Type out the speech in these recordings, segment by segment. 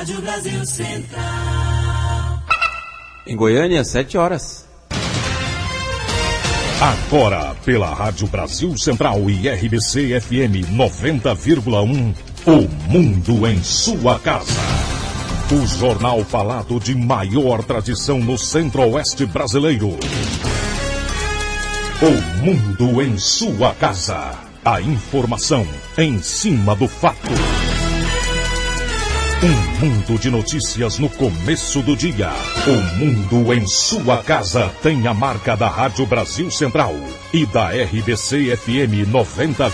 Rádio Brasil Central. Em Goiânia, 7 horas. Agora, pela Rádio Brasil Central e RBC FM 90,1, O Mundo em Sua Casa. O jornal falado de maior tradição no Centro-Oeste brasileiro. O Mundo em Sua Casa. A informação em cima do fato. Um mundo de notícias no começo do dia. O Mundo em Sua Casa tem a marca da Rádio Brasil Central e da RBC FM 90,1.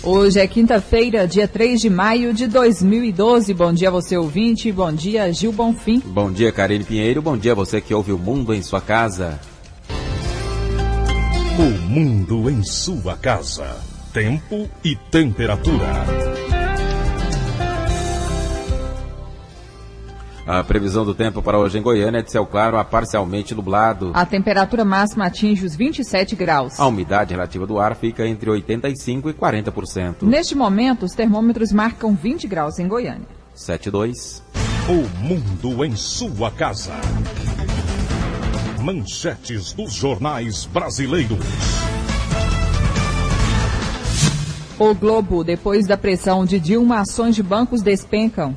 Hoje é quinta-feira, dia 3 de maio de 2012. Bom dia a você, ouvinte. Bom dia, Gil Bonfim. Bom dia, Karine Pinheiro. Bom dia a você que ouve O Mundo em Sua Casa. O Mundo em Sua Casa. Tempo e temperatura. A previsão do tempo para hoje em Goiânia é de céu claro a parcialmente nublado. A temperatura máxima atinge os 27 graus. A umidade relativa do ar fica entre 85% e 40%. Neste momento, os termômetros marcam 20 graus em Goiânia. 7,2. O Mundo em Sua Casa. Manchetes dos jornais brasileiros. O Globo, depois da pressão de Dilma, ações de bancos despencam.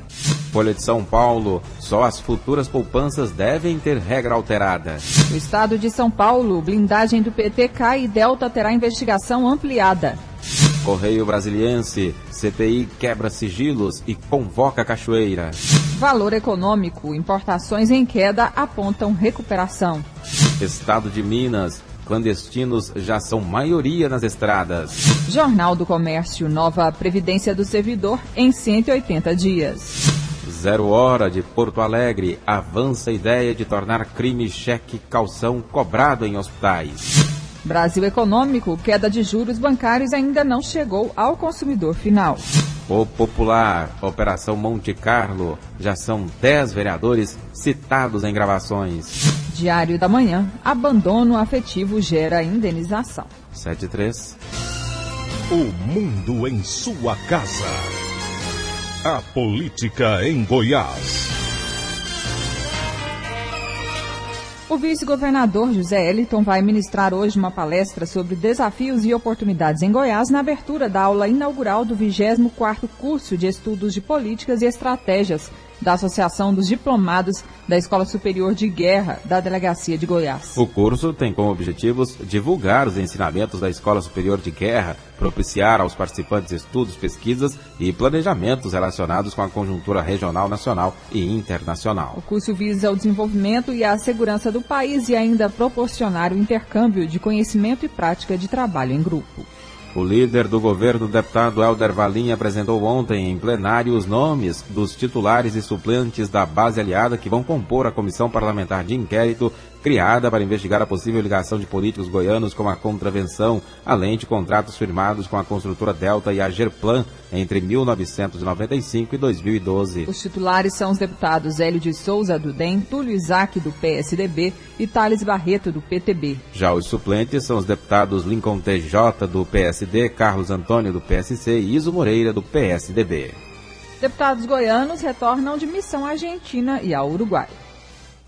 Folha de São Paulo, só as futuras poupanças devem ter regra alterada. No estado de São Paulo, blindagem do PT cai e Delta terá investigação ampliada. Correio Brasiliense, CPI quebra sigilos e convoca Cachoeira. Valor econômico, importações em queda apontam recuperação. Estado de Minas, clandestinos já são maioria nas estradas. Jornal do Comércio, nova previdência do servidor em 180 dias. 0 hora de Porto Alegre, avança a ideia de tornar crime cheque calção cobrado em hospitais. Brasil Econômico, queda de juros bancários ainda não chegou ao consumidor final. O Popular, Operação Monte Carlo, já são 10 vereadores citados em gravações. Diário da Manhã, abandono afetivo gera indenização. 7,3. O Mundo em Sua Casa. A política em Goiás. O vice-governador José Eliton vai ministrar hoje uma palestra sobre desafios e oportunidades em Goiás na abertura da aula inaugural do 24º curso de Estudos de Políticas e Estratégias da Associação dos Diplomados da Escola Superior de Guerra da Delegacia de Goiás. O curso tem como objetivos divulgar os ensinamentos da Escola Superior de Guerra, propiciar aos participantes estudos, pesquisas e planejamentos relacionados com a conjuntura regional, nacional e internacional. O curso visa o desenvolvimento e a segurança do país e ainda proporcionar o intercâmbio de conhecimento e prática de trabalho em grupo. O líder do governo, deputado Helder Valim, apresentou ontem em plenário os nomes dos titulares e suplentes da base aliada que vão compor a comissão parlamentar de inquérito criada para investigar a possível ligação de políticos goianos com a contravenção, além de contratos firmados com a construtora Delta e a Gerplan entre 1995 e 2012. Os titulares são os deputados Hélio de Souza, do DEM, Túlio Isaac, do PSDB e Thales Barreto, do PTB. Já os suplentes são os deputados Lincoln TJ, do PSD, Carlos Antônio, do PSC e Iso Moreira, do PSDB. Deputados goianos retornam de missão à Argentina e ao Uruguai.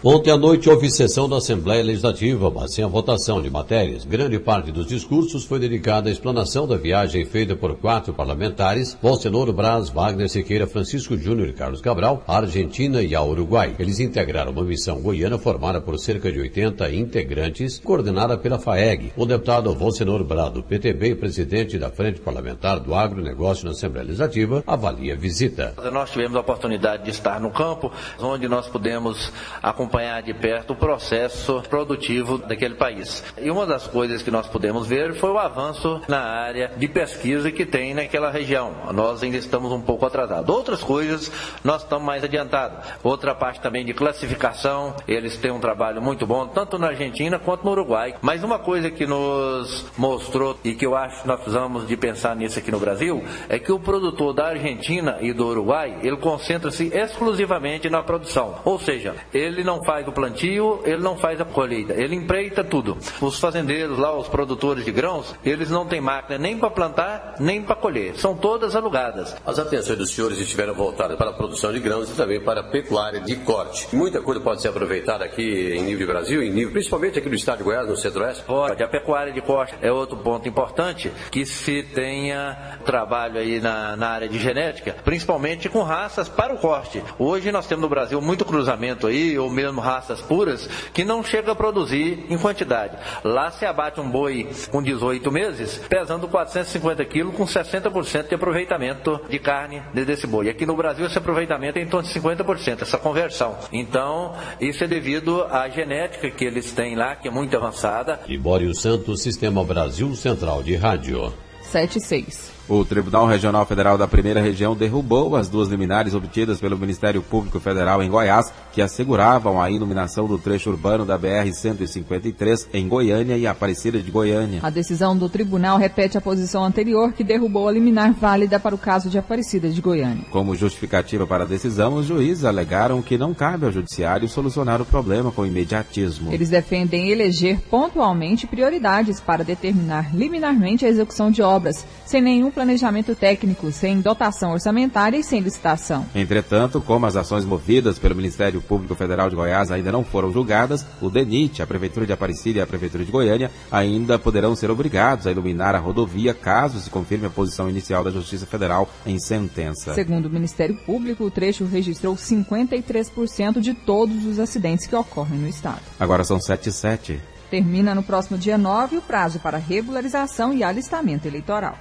Ontem à noite houve sessão da Assembleia Legislativa, mas sem a votação de matérias. Grande parte dos discursos foi dedicada à explanação da viagem feita por 4 parlamentares, Valcenor Braz, Wagner Siqueira, Francisco Júnior e Carlos Cabral, à Argentina e ao Uruguai. Eles integraram uma missão goiana formada por cerca de 80 integrantes, coordenada pela FAEG. O deputado Valcenor Braz, do PTB e presidente da Frente Parlamentar do Agronegócio na Assembleia Legislativa, avalia a visita. Nós tivemos a oportunidade de estar no campo, onde nós pudemos acompanhar de perto o processo produtivo daquele país. E uma das coisas que nós pudemos ver foi o avanço na área de pesquisa que tem naquela região. Nós ainda estamos um pouco atrasados. Outras coisas nós estamos mais adiantados. Outra parte também de classificação, eles têm um trabalho muito bom, tanto na Argentina quanto no Uruguai. Mas uma coisa que nos mostrou e que eu acho que nós precisamos de pensar nisso aqui no Brasil, é que o produtor da Argentina e do Uruguai, ele concentra-se exclusivamente na produção. Ou seja, ele não não faz o plantio, ele não faz a colheita, ele empreita tudo. Os fazendeiros lá, os produtores de grãos, eles não têm máquina nem para plantar, nem para colher. São todas alugadas. As atenções dos senhores estiveram voltadas para a produção de grãos e também para a pecuária de corte. Muita coisa pode ser aproveitada aqui em nível de Brasil, principalmente aqui no estado de Goiás, no centro-oeste. Pode. A pecuária de corte é outro ponto importante, que se tenha trabalho aí na área de genética, principalmente com raças para o corte. Hoje nós temos no Brasil muito cruzamento aí, ou mesmo raças puras, que não chega a produzir em quantidade. Lá se abate um boi com 18 meses, pesando 450 quilos, com 60% de aproveitamento de carne desse boi. Aqui no Brasil esse aproveitamento é em torno de 50%, essa conversão. Então, isso é devido à genética que eles têm lá, que é muito avançada. Libório Santos, Sistema Brasil Central de Rádio. 7-6. O Tribunal Regional Federal da Primeira Região derrubou as 2 liminares obtidas pelo Ministério Público Federal em Goiás, que asseguravam a iluminação do trecho urbano da BR-153 em Goiânia e Aparecida de Goiânia. A decisão do tribunal repete a posição anterior, que derrubou a liminar válida para o caso de Aparecida de Goiânia. Como justificativa para a decisão, os juízes alegaram que não cabe ao judiciário solucionar o problema com imediatismo. Eles defendem eleger pontualmente prioridades para determinar liminarmente a execução de obras, sem nenhum planejamento técnico, sem dotação orçamentária e sem licitação. Entretanto, como as ações movidas pelo Ministério Público Federal de Goiás ainda não foram julgadas, o DENIT, a Prefeitura de Aparecida e a Prefeitura de Goiânia ainda poderão ser obrigados a iluminar a rodovia caso se confirme a posição inicial da Justiça Federal em sentença. Segundo o Ministério Público, o trecho registrou 53% de todos os acidentes que ocorrem no estado. Agora são 7h07. Termina no próximo dia 9 o prazo para regularização e alistamento eleitoral.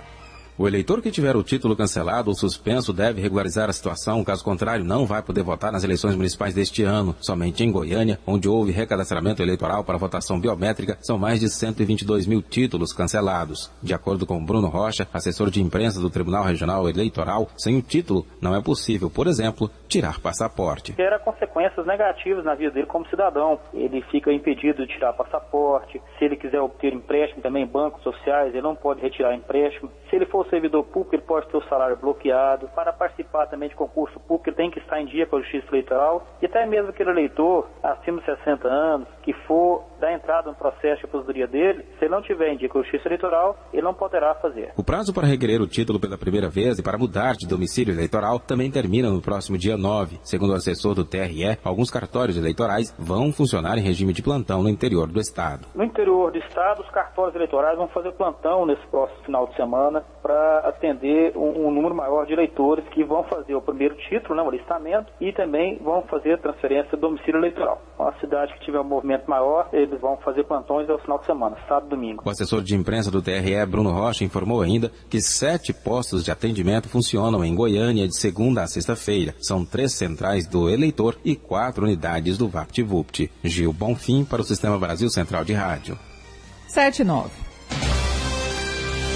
O eleitor que tiver o título cancelado ou suspenso deve regularizar a situação, caso contrário não vai poder votar nas eleições municipais deste ano. Somente em Goiânia, onde houve recadastramento eleitoral para votação biométrica, são mais de 122 mil títulos cancelados. De acordo com Bruno Rocha, assessor de imprensa do Tribunal Regional Eleitoral, sem o título não é possível, por exemplo, tirar passaporte. Gera consequências negativas na vida dele como cidadão. Ele fica impedido de tirar passaporte. Se ele quiser obter empréstimo também em bancos sociais, ele não pode retirar empréstimo. Se ele for servidor público, ele pode ter o salário bloqueado. Para participar também de concurso público, ele tem que estar em dia com a Justiça Eleitoral. E até mesmo aquele eleitor acima de 60 anos, que for dar entrada no processo de aposentadoria dele, se ele não tiver em dia com a Justiça Eleitoral, ele não poderá fazer. O prazo para requerer o título pela primeira vez e para mudar de domicílio eleitoral também termina no próximo dia 9. Segundo o assessor do TRE, alguns cartórios eleitorais vão funcionar em regime de plantão no interior do estado. No interior do estado, os cartórios eleitorais vão fazer plantão nesse próximo final de semana para atender um número maior de eleitores que vão fazer o primeiro título, o alistamento, e também vão fazer a transferência do domicílio eleitoral. A cidade que tiver um movimento maior, eles vão fazer plantões ao final de semana, sábado e domingo. O assessor de imprensa do TRE, Bruno Rocha, informou ainda que 7 postos de atendimento funcionam em Goiânia de segunda a sexta-feira. São 3 centrais do eleitor e 4 unidades do VaptVupt. Gil Bonfim para o Sistema Brasil Central de Rádio. 7-9.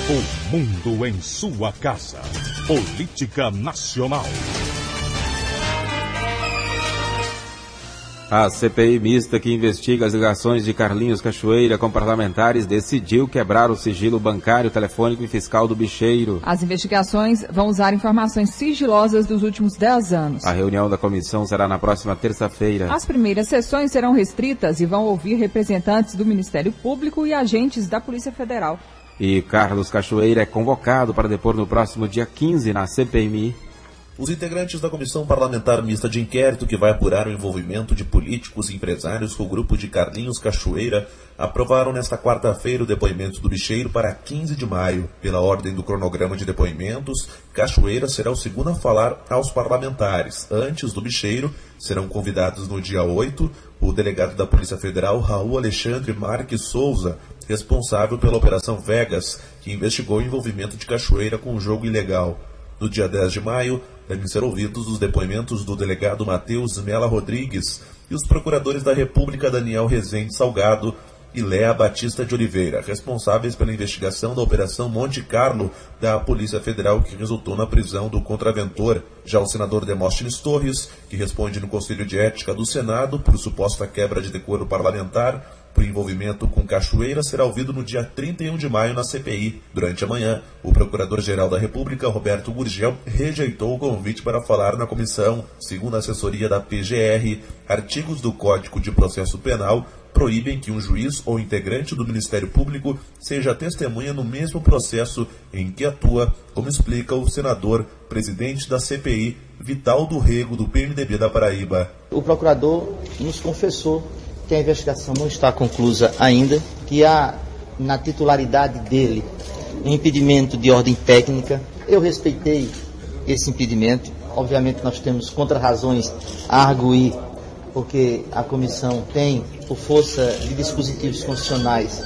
O mundo em sua casa. Política Nacional. A CPI mista que investiga as ligações de Carlinhos Cachoeira com parlamentares decidiu quebrar o sigilo bancário, telefônico e fiscal do bicheiro. As investigações vão usar informações sigilosas dos últimos 10 anos. A reunião da comissão será na próxima terça-feira. As primeiras sessões serão restritas e vão ouvir representantes do Ministério Público e agentes da Polícia Federal. E Carlos Cachoeira é convocado para depor no próximo dia 15 na CPMI. Os integrantes da Comissão Parlamentar Mista de Inquérito, que vai apurar o envolvimento de políticos e empresários com o grupo de Carlinhos Cachoeira, aprovaram nesta quarta-feira o depoimento do bicheiro para 15 de maio. Pela ordem do cronograma de depoimentos, Cachoeira será o segundo a falar aos parlamentares. Antes do bicheiro, serão convidados no dia 8 o delegado da Polícia Federal, Raul Alexandre Marques Souza, responsável pela Operação Vegas, que investigou o envolvimento de Cachoeira com o jogo ilegal. No dia 10 de maio, devem ser ouvidos os depoimentos do delegado Matheus Mela Rodrigues e os procuradores da República Daniel Rezende Salgado e Léa Batista de Oliveira, responsáveis pela investigação da Operação Monte Carlo da Polícia Federal, que resultou na prisão do contraventor. Já o senador Demóstenes Torres, que responde no Conselho de Ética do Senado por suposta quebra de decoro parlamentar, por envolvimento com Cachoeira será ouvido no dia 31 de maio na CPI. Durante a manhã, o Procurador-Geral da República, Roberto Gurgel, rejeitou o convite para falar na comissão. Segundo a assessoria da PGR, artigos do Código de Processo Penal proíbem que um juiz ou integrante do Ministério Público seja testemunha no mesmo processo em que atua, como explica o senador, presidente da CPI, Vitaldo Rego, do PMDB da Paraíba. O procurador nos confessou que a investigação não está conclusa ainda, que há na titularidade dele um impedimento de ordem técnica. Eu respeitei esse impedimento. Obviamente nós temos contrarrazões a arguir, porque a comissão tem, por força de dispositivos constitucionais,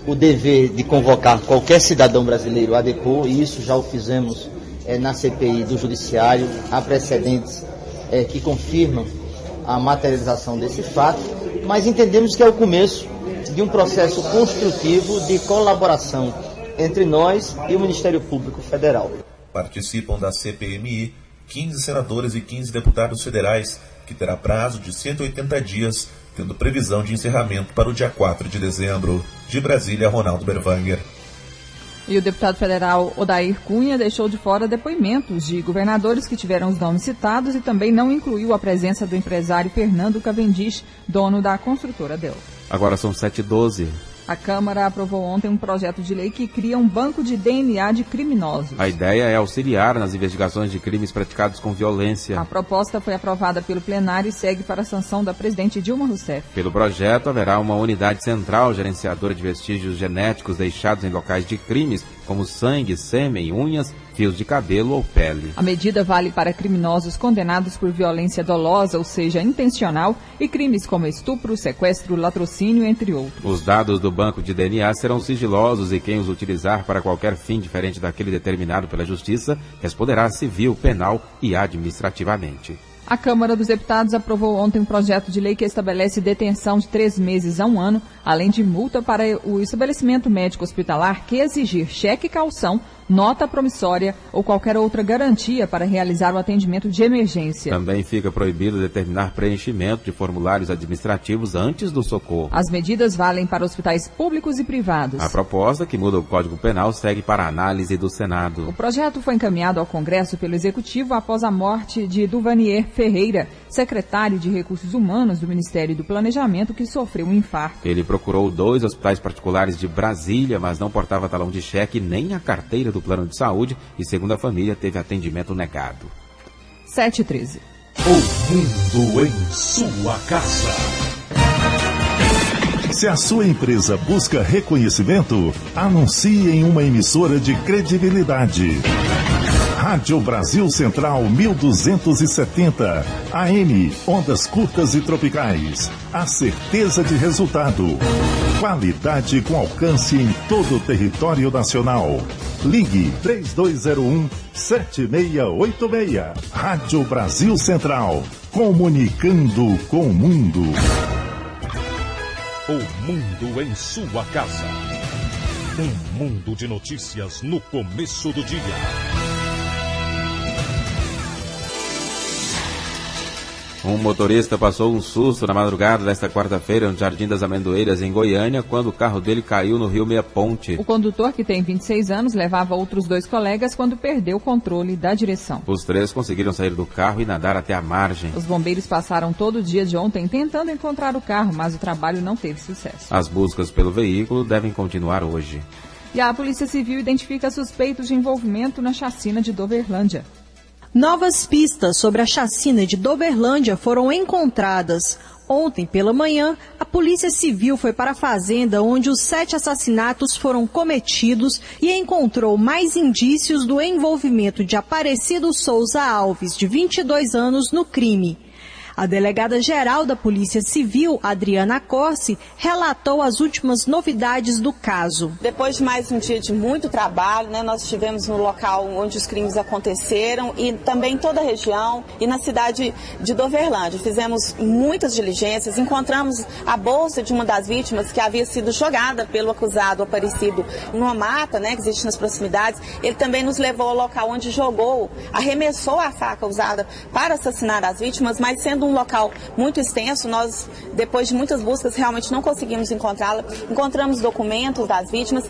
o dever de convocar qualquer cidadão brasileiro a depor, e isso já o fizemos na CPI do Judiciário. Há precedentes que confirmam a materialização desse fato, mas entendemos que é o começo de um processo construtivo de colaboração entre nós e o Ministério Público Federal. Participam da CPMI 15 senadores e 15 deputados federais, que terá prazo de 180 dias, tendo previsão de encerramento para o dia 4 de dezembro. De Brasília, Ronaldo Berwanger. E o deputado federal Odair Cunha deixou de fora depoimentos de governadores que tiveram os nomes citados e também não incluiu a presença do empresário Fernando Cavendish, dono da construtora Dell. Agora são 7h12. A Câmara aprovou ontem um projeto de lei que cria um banco de DNA de criminosos. A ideia é auxiliar nas investigações de crimes praticados com violência. A proposta foi aprovada pelo plenário e segue para a sanção da presidente Dilma Rousseff. Pelo projeto, haverá uma unidade central gerenciadora de vestígios genéticos deixados em locais de crimes, como sangue, sêmen, unhas, fios de cabelo ou pele. A medida vale para criminosos condenados por violência dolosa, ou seja, intencional, e crimes como estupro, sequestro, latrocínio, entre outros. Os dados do banco de DNA serão sigilosos e quem os utilizar para qualquer fim diferente daquele determinado pela Justiça responderá civil, penal e administrativamente. A Câmara dos Deputados aprovou ontem um projeto de lei que estabelece detenção de 3 meses a 1 ano, além de multa para o estabelecimento médico hospitalar que exigir cheque calção, nota promissória ou qualquer outra garantia para realizar o atendimento de emergência. Também fica proibido determinar preenchimento de formulários administrativos antes do socorro. As medidas valem para hospitais públicos e privados. A proposta, que muda o Código Penal, segue para a análise do Senado. O projeto foi encaminhado ao Congresso pelo Executivo após a morte de Duvanier Ferreira, secretário de Recursos Humanos do Ministério do Planejamento, que sofreu um infarto. Ele procurou 2 hospitais particulares de Brasília, mas não portava talão de cheque nem a carteira do plano de saúde e, segundo a família, teve atendimento negado. 7h13. O mundo em sua casa. Se a sua empresa busca reconhecimento, anuncie em uma emissora de credibilidade. Rádio Brasil Central 1270, AM, ondas curtas e tropicais. A certeza de resultado. Qualidade com alcance em todo o território nacional. Ligue 3201-7686. Rádio Brasil Central. Comunicando com o mundo. O mundo em sua casa. Um mundo de notícias no começo do dia. Um motorista passou um susto na madrugada desta quarta-feira no Jardim das Amendoeiras, em Goiânia, quando o carro dele caiu no Rio Meia Ponte. O condutor, que tem 26 anos, levava outros 2 colegas quando perdeu o controle da direção. Os 3 conseguiram sair do carro e nadar até a margem. Os bombeiros passaram todo o dia de ontem tentando encontrar o carro, mas o trabalho não teve sucesso. As buscas pelo veículo devem continuar hoje. E a Polícia Civil identifica suspeitos de envolvimento na chacina de Doverlândia. Novas pistas sobre a chacina de Doverlândia foram encontradas. Ontem pela manhã, a Polícia Civil foi para a fazenda onde os 7 assassinatos foram cometidos e encontrou mais indícios do envolvimento de Aparecido Souza Alves, de 22 anos, no crime. A delegada-geral da Polícia Civil, Adriana Corsi, relatou as últimas novidades do caso. Depois de mais um dia de muito trabalho, nós estivemos no local onde os crimes aconteceram e também em toda a região e na cidade de Doverlândia. Fizemos muitas diligências, encontramos a bolsa de uma das vítimas que havia sido jogada pelo acusado Aparecido numa mata, que existe nas proximidades. Ele também nos levou ao local onde arremessou a faca usada para assassinar as vítimas, mas sendo num local muito extenso, nós, depois de muitas buscas, realmente não conseguimos encontrá-la. Encontramos documentos das vítimas,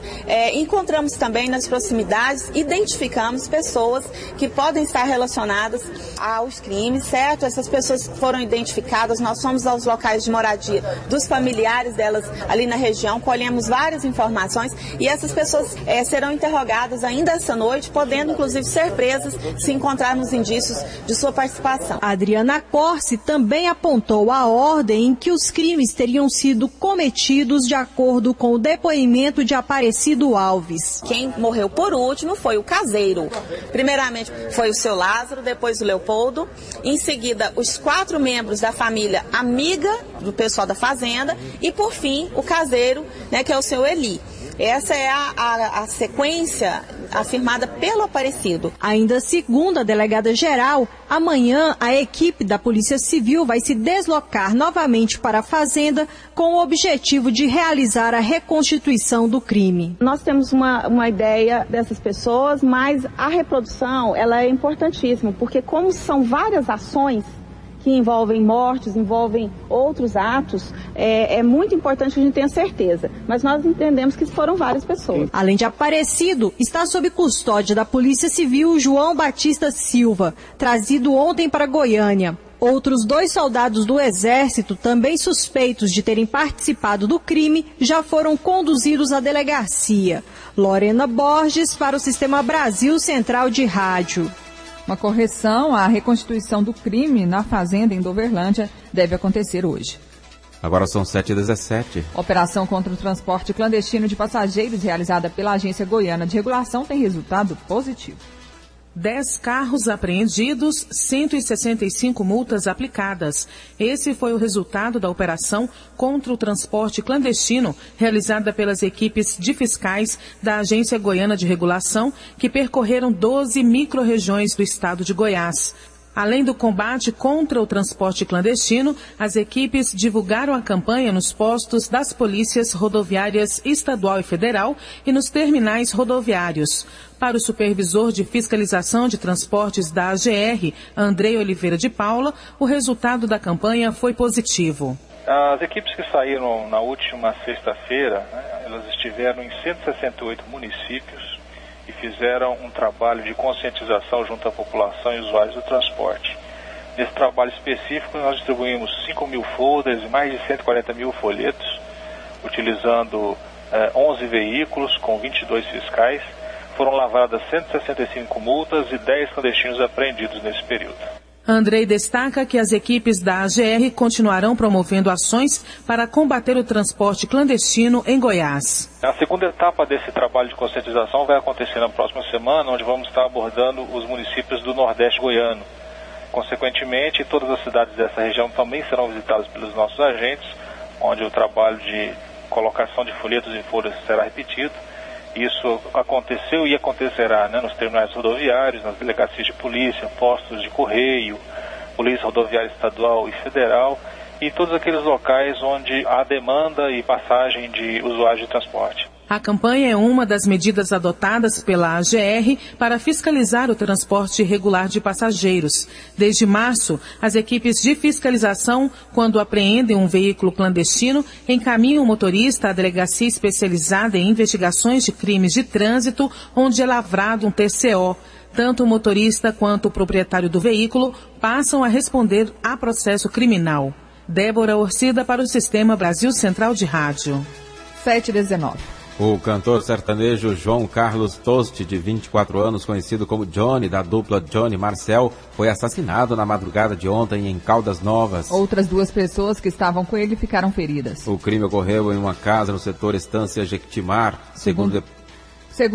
encontramos também nas proximidades, identificamos pessoas que podem estar relacionadas aos crimes, certo? Essas pessoas foram identificadas, nós fomos aos locais de moradia dos familiares delas ali na região, colhemos várias informações e essas pessoas serão interrogadas ainda essa noite, podendo inclusive ser presas se encontrarmos indícios de sua participação. Adriana Corsi também apontou a ordem em que os crimes teriam sido cometidos de acordo com o depoimento de Aparecido Alves. Quem morreu por último foi o caseiro. Primeiramente foi o seu Lázaro, depois o Leopoldo, em seguida os 4 membros da família amiga do pessoal da fazenda e por fim o caseiro, né, que é o seu Eli. Essa é a sequência afirmada pelo Aparecido. Ainda segundo a delegada geral, amanhã a equipe da Polícia Civil vai se deslocar novamente para a fazenda com o objetivo de realizar a reconstituição do crime. Nós temos uma ideia dessas pessoas, mas a reprodução ela é importantíssima, porque como são várias ações que envolvem mortes, envolvem outros atos, é muito importante que a gente tenha certeza. Mas nós entendemos que foram várias pessoas. Além de Aparecido, está sob custódia da Polícia Civil João Batista Silva, trazido ontem para Goiânia. Outros 2 soldados do Exército, também suspeitos de terem participado do crime, já foram conduzidos à delegacia. Lorena Borges, para o Sistema Brasil Central de Rádio. Uma correção, a reconstituição do crime na fazenda em Doverlândia deve acontecer hoje. Agora são 7h17. Operação contra o transporte clandestino de passageiros realizada pela Agência Goiana de Regulação tem resultado positivo. 10 carros apreendidos, 165 multas aplicadas. Esse foi o resultado da operação contra o transporte clandestino realizada pelas equipes de fiscais da Agência Goiana de Regulação, que percorreram 12 micro-regiões do estado de Goiás. Além do combate contra o transporte clandestino, as equipes divulgaram a campanha nos postos das polícias rodoviárias estadual e federal e nos terminais rodoviários. Para o supervisor de fiscalização de transportes da AGR, Andrei Oliveira de Paula, o resultado da campanha foi positivo. As equipes que saíram na última sexta-feira, elas estiveram em 168 municípios e fizeram um trabalho de conscientização junto à população e usuários do transporte. Nesse trabalho específico, nós distribuímos 5 mil folders e mais de 140 mil folhetos, utilizando 11 veículos com 22 fiscais. Foram lavradas 165 multas e 10 clandestinos apreendidos nesse período. Andrei destaca que as equipes da AGR continuarão promovendo ações para combater o transporte clandestino em Goiás. A segunda etapa desse trabalho de conscientização vai acontecer na próxima semana, onde vamos estar abordando os municípios do Nordeste goiano. Consequentemente, todas as cidades dessa região também serão visitadas pelos nossos agentes, onde o trabalho de colocação de folhetos em folhas será repetido. Isso aconteceu e acontecerá, nos terminais rodoviários, nas delegacias de polícia, postos de correio, polícia rodoviária estadual e federal e em todos aqueles locais onde há demanda e passagem de usuários de transporte. A campanha é uma das medidas adotadas pela AGR para fiscalizar o transporte irregular de passageiros. Desde março, as equipes de fiscalização, quando apreendem um veículo clandestino, encaminham o motorista à delegacia especializada em investigações de crimes de trânsito, onde é lavrado um TCO. Tanto o motorista quanto o proprietário do veículo passam a responder a processo criminal. Débora Orcida para o Sistema Brasil Central de Rádio. 7h19. O cantor sertanejo João Carlos Toste, de 24 anos, conhecido como Johnny, da dupla Johnny Marcel, foi assassinado na madrugada de ontem em Caldas Novas. Outras 2 pessoas que estavam com ele ficaram feridas. O crime ocorreu em uma casa no setor Estância Jequitimar. Segundo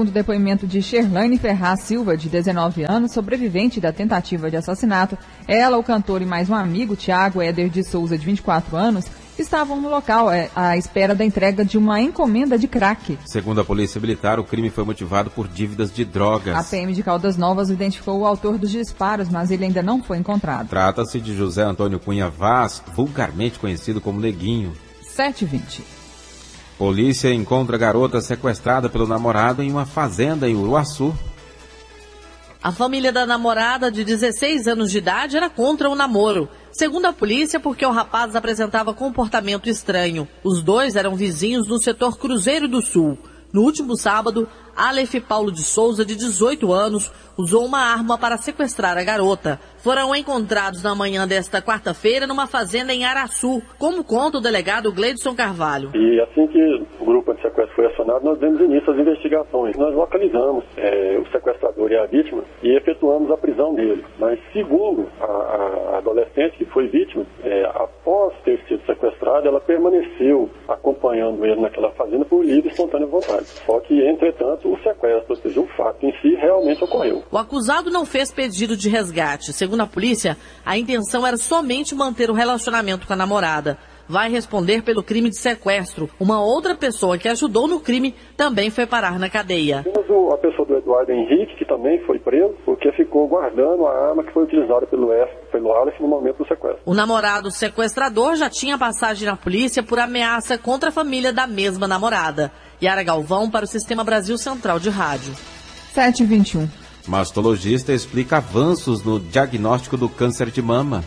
o depoimento de Sherlane Ferraz Silva, de 19 anos, sobrevivente da tentativa de assassinato, ela, o cantor e mais um amigo, Tiago Éder de Souza, de 24 anos, estavam no local à espera da entrega de uma encomenda de crack. Segundo a Polícia Militar, o crime foi motivado por dívidas de drogas. A PM de Caldas Novas identificou o autor dos disparos, mas ele ainda não foi encontrado. Trata-se de José Antônio Cunha Vaz, vulgarmente conhecido como Neguinho. 7h20. Polícia encontra garota sequestrada pelo namorado em uma fazenda em Uruaçu. A família da namorada, de 16 anos de idade, era contra o namoro. Segundo a polícia, porque o rapaz apresentava comportamento estranho. Os dois eram vizinhos no setor Cruzeiro do Sul. No último sábado, Aleph Paulo de Souza, de 18 anos, usou uma arma para sequestrar a garota. Foram encontrados na manhã desta quarta-feira numa fazenda em Araçu, como conta o delegado Gleidson Carvalho. E assim que o grupo de sequestro foi acionado, nós demos início às investigações. Nós localizamos o sequestrador e a vítima e efetuamos a prisão dele. Mas segundo a adolescente que foi vítima, após ter sido sequestrada, ela permaneceu acompanhando ele naquela fazenda por livre e espontânea vontade. Só que, entretanto, o sequestro, ou seja, o fato em si, realmente ocorreu. O acusado não fez pedido de resgate. Segundo a polícia, a intenção era somente manter o relacionamento com a namorada. Vai responder pelo crime de sequestro. Uma outra pessoa que ajudou no crime também foi parar na cadeia. Temos a pessoa do Eduardo Henrique, que também foi preso, porque ficou guardando a arma que foi utilizada pelo Aleph no momento do sequestro. O namorado sequestrador já tinha passagem na polícia por ameaça contra a família da mesma namorada. Yara Galvão para o Sistema Brasil Central de Rádio. 7h21. Mastologista explica avanços no diagnóstico do câncer de mama.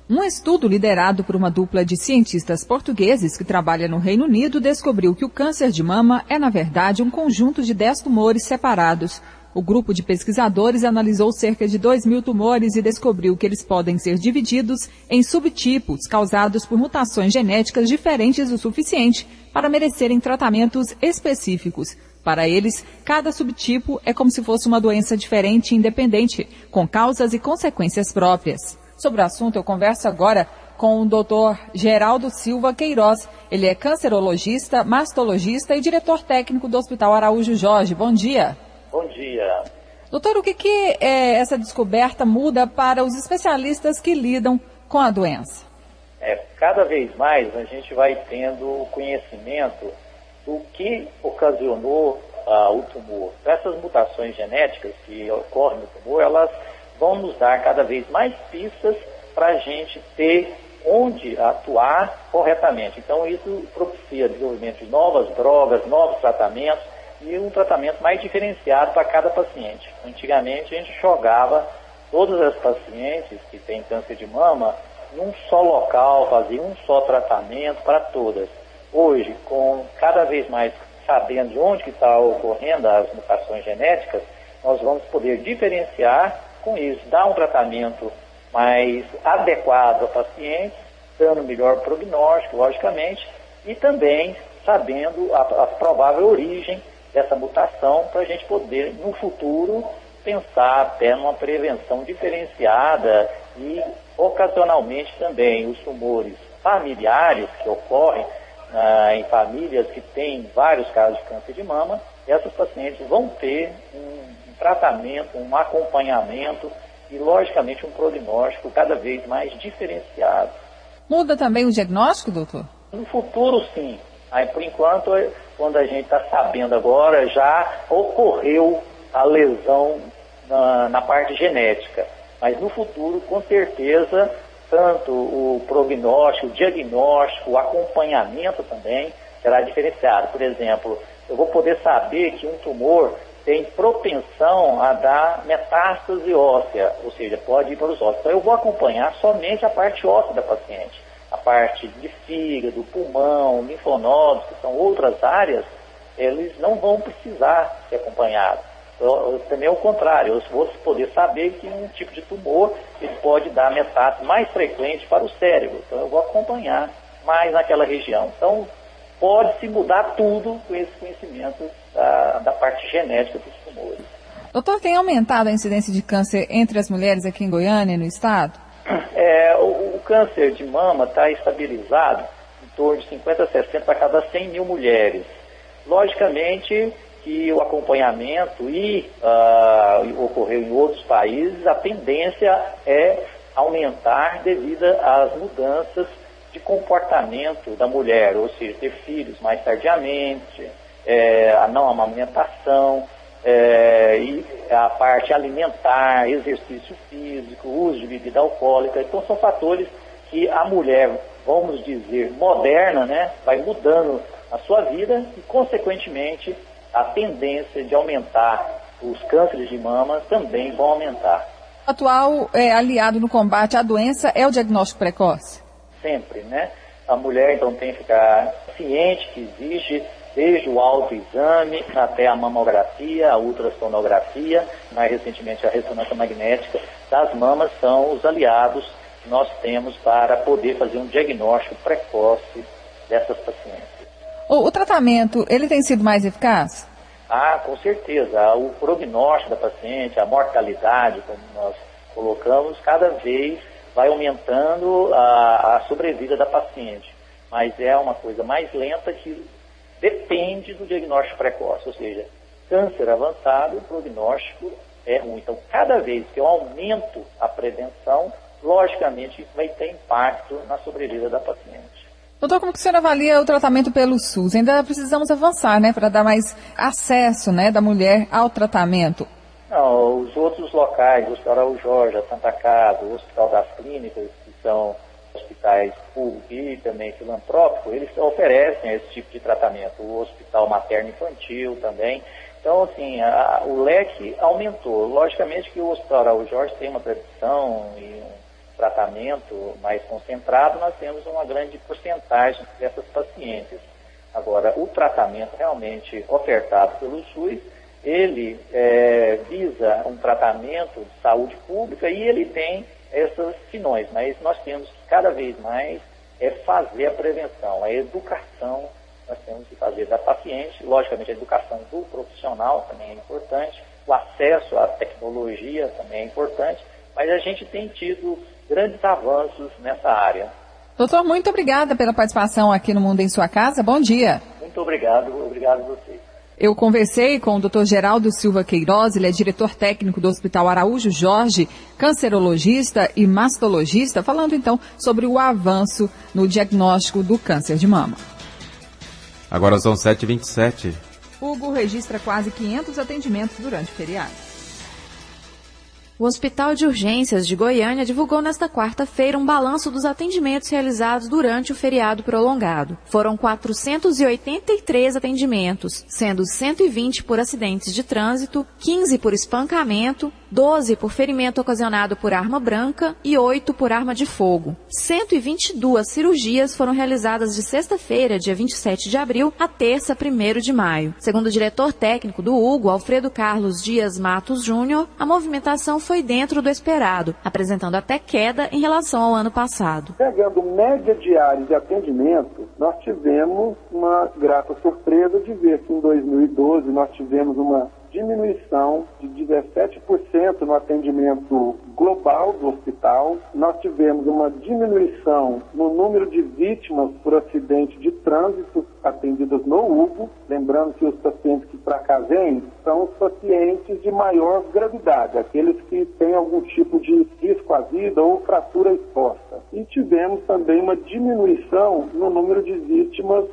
Um estudo liderado por uma dupla de cientistas portugueses que trabalha no Reino Unido descobriu que o câncer de mama é, na verdade, um conjunto de 10 tumores separados. O grupo de pesquisadores analisou cerca de 2.000 tumores e descobriu que eles podem ser divididos em subtipos causados por mutações genéticas diferentes o suficiente para merecerem tratamentos específicos. Para eles, cada subtipo é como se fosse uma doença diferente e independente, com causas e consequências próprias. Sobre o assunto, eu converso agora com o Dr. Geraldo Silva Queiroz. Ele é cancerologista, mastologista e diretor técnico do Hospital Araújo Jorge. Bom dia. Bom dia. Doutor, o que essa descoberta muda para os especialistas que lidam com a doença? Cada vez mais a gente vai tendo conhecimento do que ocasionou o tumor. Essas mutações genéticas que ocorrem no tumor, elas vão nos dar cada vez mais pistas para a gente ter onde atuar corretamente. Então isso propicia o desenvolvimento de novas drogas, novos tratamentos e um tratamento mais diferenciado para cada paciente. Antigamente a gente jogava todas as pacientes que têm câncer de mama num só local, fazia um só tratamento para todas. Hoje, com cada vez mais sabendo de onde que está ocorrendo as mutações genéticas, nós vamos poder diferenciar com isso, dar um tratamento mais adequado ao paciente, dando melhor prognóstico, logicamente, e também sabendo a provável origem dessa mutação para a gente poder, no futuro, pensar até numa prevenção diferenciada e, ocasionalmente, também os tumores familiares que ocorrem em famílias que têm vários casos de câncer de mama, essas pacientes vão ter um tratamento, um acompanhamento e, logicamente, um prognóstico cada vez mais diferenciado. Muda também o diagnóstico, doutor? No futuro, sim. Aí, por enquanto, quando a gente está sabendo agora, já ocorreu a lesão na parte genética. Mas no futuro, com certeza, tanto o prognóstico, o diagnóstico, o acompanhamento também será diferenciado. Por exemplo, eu vou poder saber que um tumor tem propensão a dar metástase óssea, ou seja, pode ir para os ossos. Então eu vou acompanhar somente a parte óssea da paciente. A parte de fígado, pulmão, linfonodos, que são outras áreas, eles não vão precisar ser acompanhados. Também é o contrário, eu vou poder saber que um tipo de tumor ele pode dar metástase mais frequente para o cérebro. Então eu vou acompanhar mais naquela região. Então pode-se mudar tudo com esse conhecimento da parte genética dos tumores. Doutor, tem aumentado a incidência de câncer entre as mulheres aqui em Goiânia e no estado? O câncer de mama está estabilizado em torno de 50 a 60 para cada 100 mil mulheres. Logicamente que o acompanhamento ocorreu em outros países, a tendência é aumentar devido às mudanças de comportamento da mulher, ou seja, ter filhos mais tardiamente, a não amamentação, e a parte alimentar, exercício físico, uso de bebida alcoólica. Então são fatores que a mulher, vamos dizer, moderna, né, vai mudando a sua vida e, consequentemente, a tendência de aumentar os cânceres de mama também vão aumentar. O atual aliado no combate à doença é o diagnóstico precoce? Sempre, né? A mulher, então, tem que ficar ciente que existe desde o autoexame até a mamografia, a ultrassonografia, mais recentemente a ressonância magnética das mamas são os aliados que nós temos para poder fazer um diagnóstico precoce dessas pacientes. O tratamento, ele tem sido mais eficaz? Com certeza. O prognóstico da paciente, a mortalidade, como nós colocamos, cada vez vai aumentando a sobrevida da paciente. Mas é uma coisa mais lenta que depende do diagnóstico precoce, ou seja, câncer avançado, o prognóstico é ruim. Então, cada vez que eu aumento a prevenção, logicamente isso vai ter impacto na sobrevida da paciente. Doutor, como que o senhor avalia o tratamento pelo SUS? Ainda precisamos avançar, né, para dar mais acesso, né, da mulher ao tratamento. Não, os outros locais, o Hospital Araújo Jorge, a Santa Casa, o Hospital das Clínicas, que são hospitais públicos e também filantrópicos, eles oferecem esse tipo de tratamento. O Hospital Materno-Infantil também. Então, assim, o leque aumentou. Logicamente que o Hospital Araújo Jorge tem uma tradição e um tratamento mais concentrado, nós temos uma grande porcentagem dessas pacientes. Agora, o tratamento realmente ofertado pelo SUS, ele visa um tratamento de saúde pública e ele tem essas finões, mas nós temos que cada vez mais fazer a prevenção, a educação nós temos que fazer da paciente, logicamente a educação do profissional também é importante, o acesso à tecnologia também é importante, mas a gente tem tido grandes avanços nessa área. Doutor, muito obrigada pela participação aqui no Mundo em Sua Casa. Bom dia. Muito obrigado a vocês. Eu conversei com o Dr. Geraldo Silva Queiroz, ele é diretor técnico do Hospital Araújo Jorge, cancerologista e mastologista, falando então sobre o avanço no diagnóstico do câncer de mama. Agora são 7h27. Hugo registra quase 500 atendimentos durante o feriado. O Hospital de Urgências de Goiânia divulgou nesta quarta-feira um balanço dos atendimentos realizados durante o feriado prolongado. Foram 483 atendimentos, sendo 120 por acidentes de trânsito, 15 por espancamento, 12 por ferimento ocasionado por arma branca e 8 por arma de fogo. 122 cirurgias foram realizadas de sexta-feira, dia 27 de abril, a terça, 1º de maio. Segundo o diretor técnico do Hugo, Alfredo Carlos Dias Matos Júnior, a movimentação foi dentro do esperado, apresentando até queda em relação ao ano passado. Pegando média diária de atendimento, nós tivemos uma grata surpresa de ver que em 2012 nós tivemos uma diminuição de 17% no atendimento global do hospital. Nós tivemos uma diminuição no número de vítimas por acidente de trânsito atendidas no Hugo. Lembrando que os pacientes que para cá vêm são os pacientes de maior gravidade, aqueles que têm algum tipo de risco à vida ou fratura exposta. E tivemos também uma diminuição no número de vítimas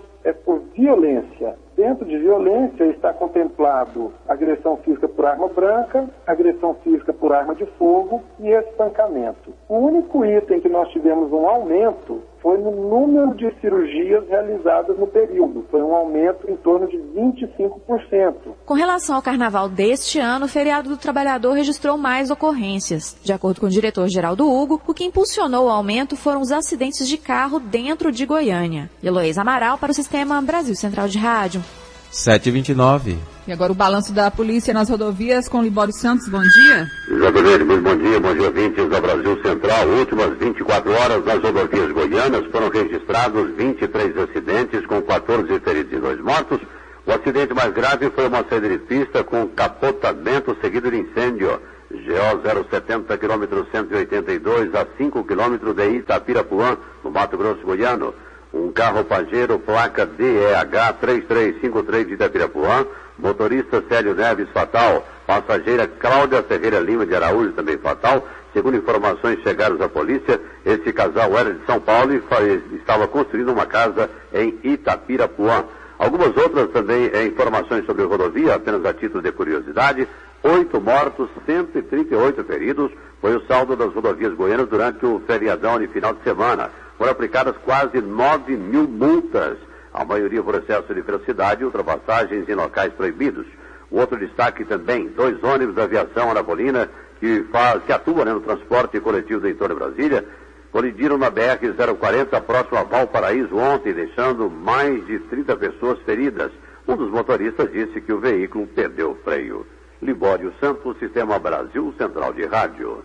por violência. Dentro de violência está contemplado agressão física por arma branca, agressão física por arma de fogo e espancamento. O único item que nós tivemos um aumento foi no número de cirurgias realizadas no período. Foi um aumento em torno de 25%. Com relação ao carnaval deste ano, o feriado do trabalhador registrou mais ocorrências. De acordo com o diretor-geral do Hugo, o que impulsionou o aumento foram os acidentes de carro dentro de Goiânia. Heloísa Amaral para o Sistema Brasil Central de Rádio. 7h29. E agora o balanço da polícia nas rodovias com Libório Santos. Bom dia. Exatamente, muito bom dia ouvintes da Brasil Central. Últimas 24 horas nas rodovias goianas foram registrados 23 acidentes com 14 feridos e 2 mortos. O acidente mais grave foi uma saída de pista com capotamento seguido de incêndio. GO 070, quilômetro 182 a 5 quilômetros de Itapirapuã, no Mato Grosso Goiano. Um carro Pajero, placa DEH 3353 de Itapirapuã, motorista Célio Neves fatal, passageira Cláudia Ferreira Lima de Araújo também fatal. Segundo informações chegadas à polícia, esse casal era de São Paulo e estava construindo uma casa em Itapirapuã. Algumas outras também informações sobre a rodovia, apenas a título de curiosidade. 8 mortos, 138 feridos, foi o saldo das rodovias goianas durante o feriadão de final de semana. Foram aplicadas quase 9 mil multas, a maioria por excesso de velocidade e ultrapassagens em locais proibidos. O outro destaque também, 2 ônibus da aviação anapolina que atua no transporte coletivo do entorno de Brasília, colidiram na BR-040 próximo a Valparaíso ontem, deixando mais de 30 pessoas feridas. Um dos motoristas disse que o veículo perdeu o freio. Libório Santos, Sistema Brasil Central de Rádio.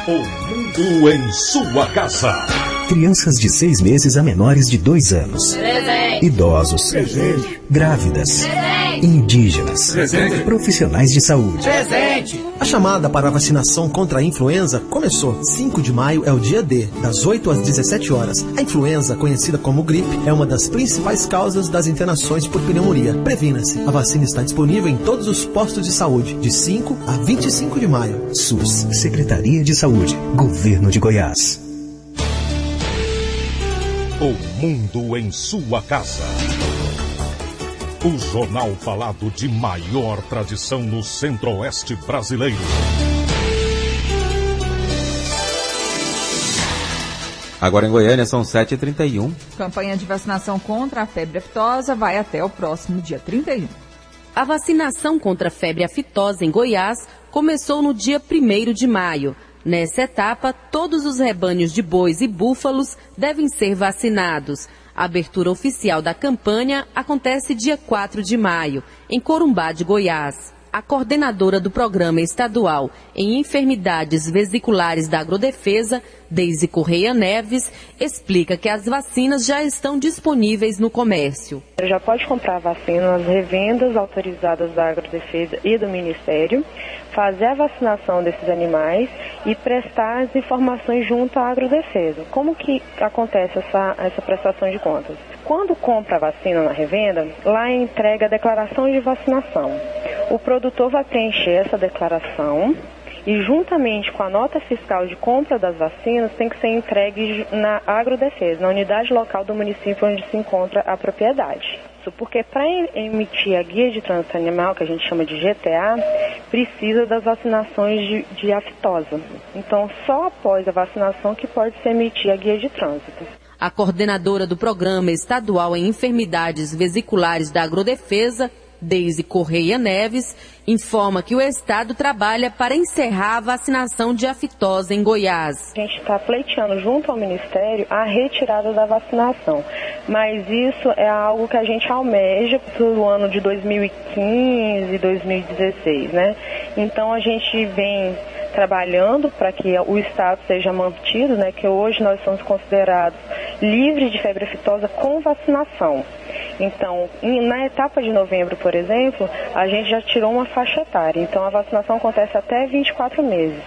O mundo em sua casa. Crianças de 6 meses a menores de 2 anos. Presente. Idosos. Presente. Grávidas. Presente. Indígenas. Presente. Profissionais de saúde. Presente. A chamada para a vacinação contra a influenza começou. 5 de maio é o dia D, das 8 às 17 horas. A influenza, conhecida como gripe, é uma das principais causas das internações por pneumonia. Previna-se. A vacina está disponível em todos os postos de saúde, de 5 a 25 de maio. SUS, Secretaria de Saúde, Governo de Goiás. O mundo em sua casa. O jornal falado de maior tradição no Centro-Oeste brasileiro. Agora em Goiânia são 7h31. Campanha de vacinação contra a febre aftosa vai até o próximo dia 31. A vacinação contra a febre aftosa em Goiás começou no dia 1º de maio. Nessa etapa, todos os rebanhos de bois e búfalos devem ser vacinados. A abertura oficial da campanha acontece dia 4 de maio, em Corumbá de Goiás. A coordenadora do Programa Estadual em Enfermidades Vesiculares da Agrodefesa, Deise Correia Neves, explica que as vacinas já estão disponíveis no comércio. Já pode comprar a vacina nas revendas autorizadas da Agrodefesa e do Ministério, fazer a vacinação desses animais e prestar as informações junto à Agrodefesa. Como que acontece essa prestação de contas? Quando compra a vacina na revenda, lá entrega a declaração de vacinação. O produtor vai preencher essa declaração e, juntamente com a nota fiscal de compra das vacinas, tem que ser entregue na Agrodefesa, na unidade local do município onde se encontra a propriedade. Isso porque para emitir a guia de trânsito animal, que a gente chama de GTA, precisa das vacinações de aftosa. Então, só após a vacinação que pode se emitir a guia de trânsito. A coordenadora do Programa Estadual em Enfermidades Vesiculares da Agrodefesa, Deise Correia Neves, informa que o Estado trabalha para encerrar a vacinação de aftosa em Goiás. A gente está pleiteando junto ao Ministério a retirada da vacinação, mas isso é algo que a gente almeja para o ano de 2015 e 2016, né? Então a gente vem trabalhando para que o Estado seja mantido, né? Que hoje nós somos considerados livres de febre aftosa com vacinação. Então, na etapa de novembro, por exemplo, a gente já tirou uma faixa etária. Então, a vacinação acontece até 24 meses.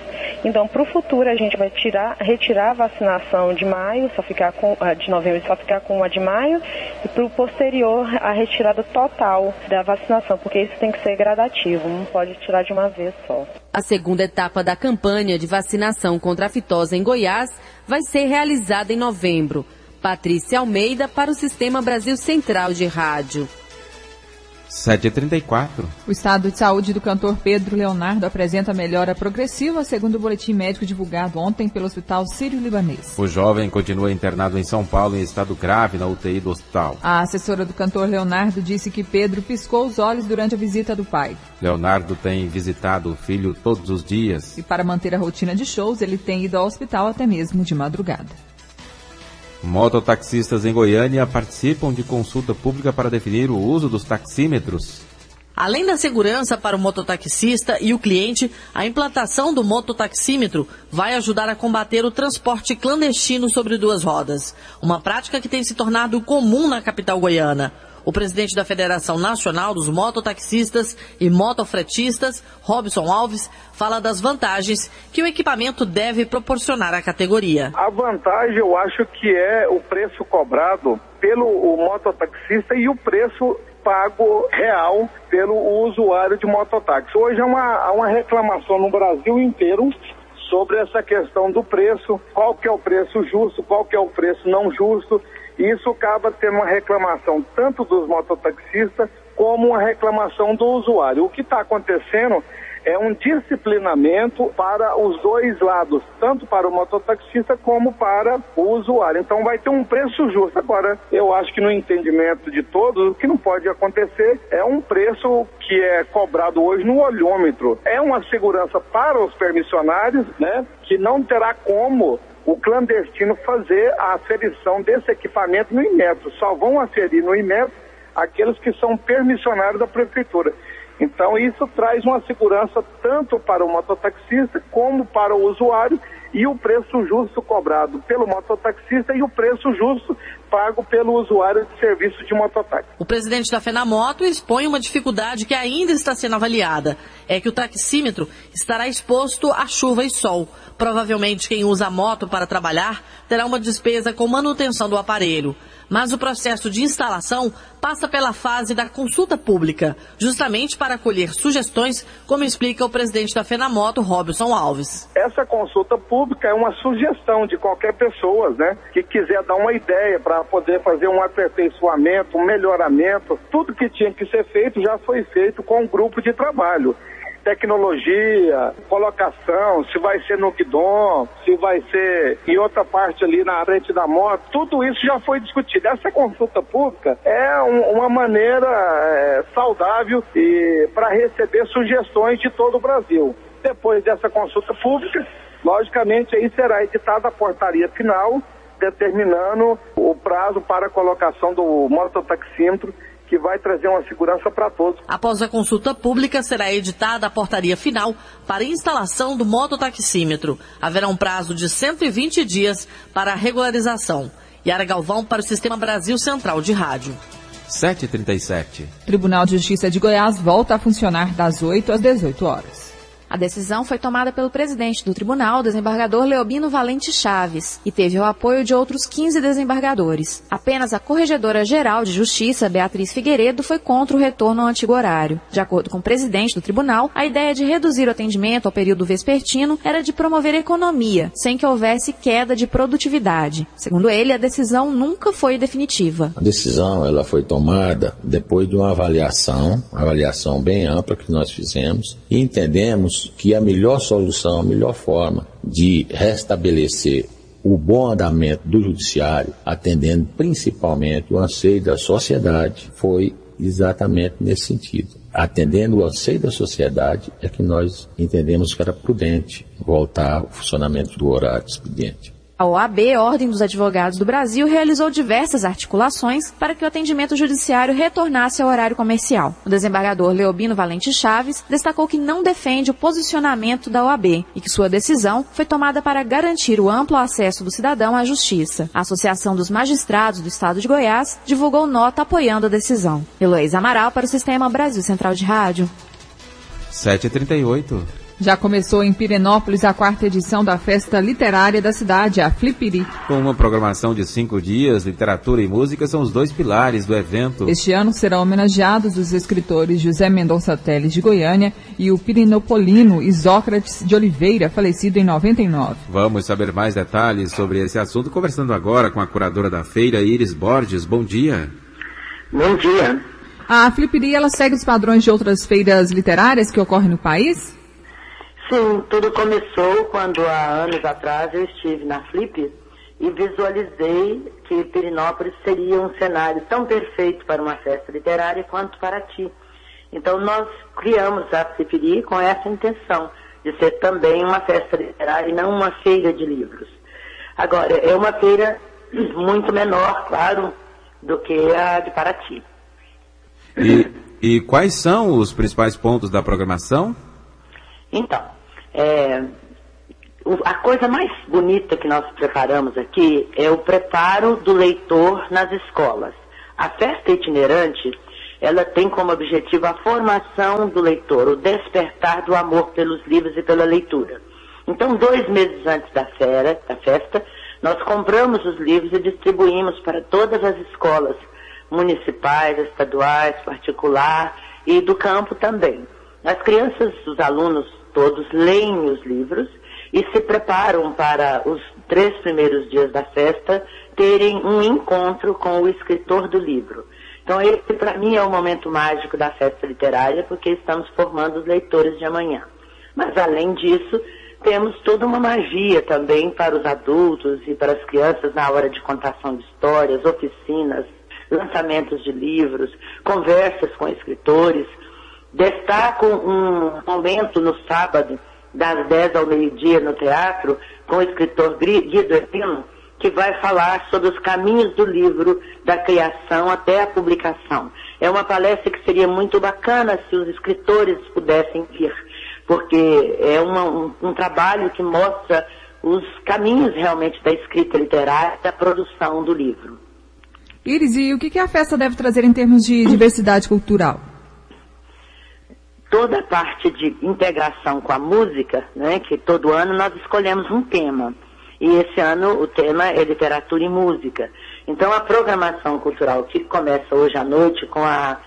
Então, para o futuro, a gente vai retirar a vacinação de maio, de novembro, só ficar com a de maio, e para o posterior, a retirada total da vacinação, porque isso tem que ser gradativo, não pode tirar de uma vez só. A segunda etapa da campanha de vacinação contra a aftosa em Goiás vai ser realizada em novembro. Patrícia Almeida para o Sistema Brasil Central de Rádio. 7h34. O estado de saúde do cantor Pedro Leonardo apresenta melhora progressiva, segundo o boletim médico divulgado ontem pelo Hospital Sírio-Libanês. O jovem continua internado em São Paulo em estado grave na UTI do hospital. A assessora do cantor Leonardo disse que Pedro piscou os olhos durante a visita do pai. Leonardo tem visitado o filho todos os dias. E para manter a rotina de shows, ele tem ido ao hospital até mesmo de madrugada. Mototaxistas em Goiânia participam de consulta pública para definir o uso dos taxímetros. Além da segurança para o mototaxista e o cliente, a implantação do mototaxímetro vai ajudar a combater o transporte clandestino sobre 2 rodas, uma prática que tem se tornado comum na capital goiana. O presidente da Federação Nacional dos Mototaxistas e Motofretistas, Robson Alves, fala das vantagens que o equipamento deve proporcionar à categoria. A vantagem, eu acho que é o preço cobrado pelo mototaxista e o preço pago real pelo usuário de mototáxi. Hoje há uma reclamação no Brasil inteiro sobre essa questão do preço, qual que é o preço justo, qual que é o preço não justo. E isso acaba tendo uma reclamação tanto dos mototaxistas como uma reclamação do usuário. O que está acontecendo é um disciplinamento para os dois lados, tanto para o mototaxista como para o usuário. Então vai ter um preço justo. Agora, eu acho que no entendimento de todos, o que não pode acontecer é um preço que é cobrado hoje no olhômetro. É uma segurança para os permissionários, né, que não terá como o clandestino fazer a aferição desse equipamento no Inmetro. Só vão aferir no Inmetro aqueles que são permissionários da prefeitura. Então isso traz uma segurança tanto para o mototaxista como para o usuário, e o preço justo cobrado pelo mototaxista e o preço justo pago pelo usuário de serviço de mototáxi. O presidente da FENAMOTO expõe uma dificuldade que ainda está sendo avaliada. É que o taxímetro estará exposto a chuva e sol. Provavelmente quem usa a moto para trabalhar terá uma despesa com manutenção do aparelho. Mas o processo de instalação passa pela fase da consulta pública, justamente para acolher sugestões, como explica o presidente da FENAMOTO, Robson Alves. Essa consulta pública é uma sugestão de qualquer pessoa, né, que quiser dar uma ideia para poder fazer um aperfeiçoamento, um melhoramento. Tudo que tinha que ser feito já foi feito com um grupo de trabalho. Tecnologia, colocação, se vai ser no guidão, se vai ser em outra parte ali na frente da moto, tudo isso já foi discutido. Essa consulta pública é uma maneira saudável para receber sugestões de todo o Brasil. Depois dessa consulta pública, logicamente aí será editada a portaria final, determinando o prazo para a colocação do mototaxímetro, que vai trazer uma segurança para todos. Após a consulta pública, será editada a portaria final para a instalação do mototaxímetro. Haverá um prazo de 120 dias para a regularização. Yara Galvão para o Sistema Brasil Central de Rádio. 7h37. Tribunal de Justiça de Goiás volta a funcionar das 8 às 18 horas. A decisão foi tomada pelo presidente do tribunal, desembargador Leobino Valente Chaves, e teve o apoio de outros 15 desembargadores. Apenas a Corregedora-Geral de Justiça, Beatriz Figueiredo, foi contra o retorno ao antigo horário. De acordo com o presidente do tribunal, a ideia de reduzir o atendimento ao período vespertino era de promover economia, sem que houvesse queda de produtividade. Segundo ele, a decisão nunca foi definitiva. A decisão ela foi tomada depois de uma avaliação bem ampla que nós fizemos, e entendemos que a melhor solução, a melhor forma de restabelecer o bom andamento do judiciário, atendendo principalmente o anseio da sociedade, foi exatamente nesse sentido. Atendendo o anseio da sociedade é que nós entendemos que era prudente voltar ao funcionamento do horário de expediente. A OAB, Ordem dos Advogados do Brasil, realizou diversas articulações para que o atendimento judiciário retornasse ao horário comercial. O desembargador Leobino Valente Chaves destacou que não defende o posicionamento da OAB e que sua decisão foi tomada para garantir o amplo acesso do cidadão à justiça. A Associação dos Magistrados do Estado de Goiás divulgou nota apoiando a decisão. Heloísa Amaral para o Sistema Brasil Central de Rádio. 7h38. Já começou em Pirenópolis a 4ª edição da festa literária da cidade, a Flipiri. Com uma programação de 5 dias, literatura e música são os dois pilares do evento. Este ano serão homenageados os escritores José Mendonça Teles, de Goiânia, e o pirinopolino Isócrates de Oliveira, falecido em 99. Vamos saber mais detalhes sobre esse assunto, conversando agora com a curadora da feira, Iris Borges. Bom dia. Bom dia. A Flipiri, ela segue os padrões de outras feiras literárias que ocorrem no país? Sim, tudo começou quando há anos atrás eu estive na Flip e visualizei que Pirenópolis seria um cenário tão perfeito para uma festa literária quanto para ti. Então nós criamos a Flipiri com essa intenção de ser também uma festa literária e não uma feira de livros. Agora, é uma feira muito menor, claro, do que a de Paraty. E quais são os principais pontos da programação? Então, a coisa mais bonita que nós preparamos aqui é o preparo do leitor nas escolas. A festa itinerante, ela tem como objetivo a formação do leitor, o despertar do amor pelos livros e pela leitura. Então, 2 meses antes da festa, nós compramos os livros e distribuímos para todas as escolas municipais, estaduais, particular e do campo também. As crianças, os alunos todos leem os livros e se preparam para os 3 primeiros dias da festa terem um encontro com o escritor do livro. Então esse para mim é o momento mágico da festa literária, porque estamos formando os leitores de amanhã. Mas, além disso, temos toda uma magia também para os adultos e para as crianças na hora de contação de histórias, oficinas, lançamentos de livros, conversas com escritores. Destaco um momento no sábado, das 10 ao meio-dia, no teatro, com o escritor Guido Epino, que vai falar sobre os caminhos do livro, da criação até a publicação. É uma palestra que seria muito bacana se os escritores pudessem vir, porque é um trabalho que mostra os caminhos realmente da escrita literária, da produção do livro. Iris, e o que a festa deve trazer em termos de diversidade cultural? Toda a parte de integração com a música, né, que todo ano nós escolhemos um tema. E esse ano o tema é literatura e música. Então a programação cultural que começa hoje à noite com a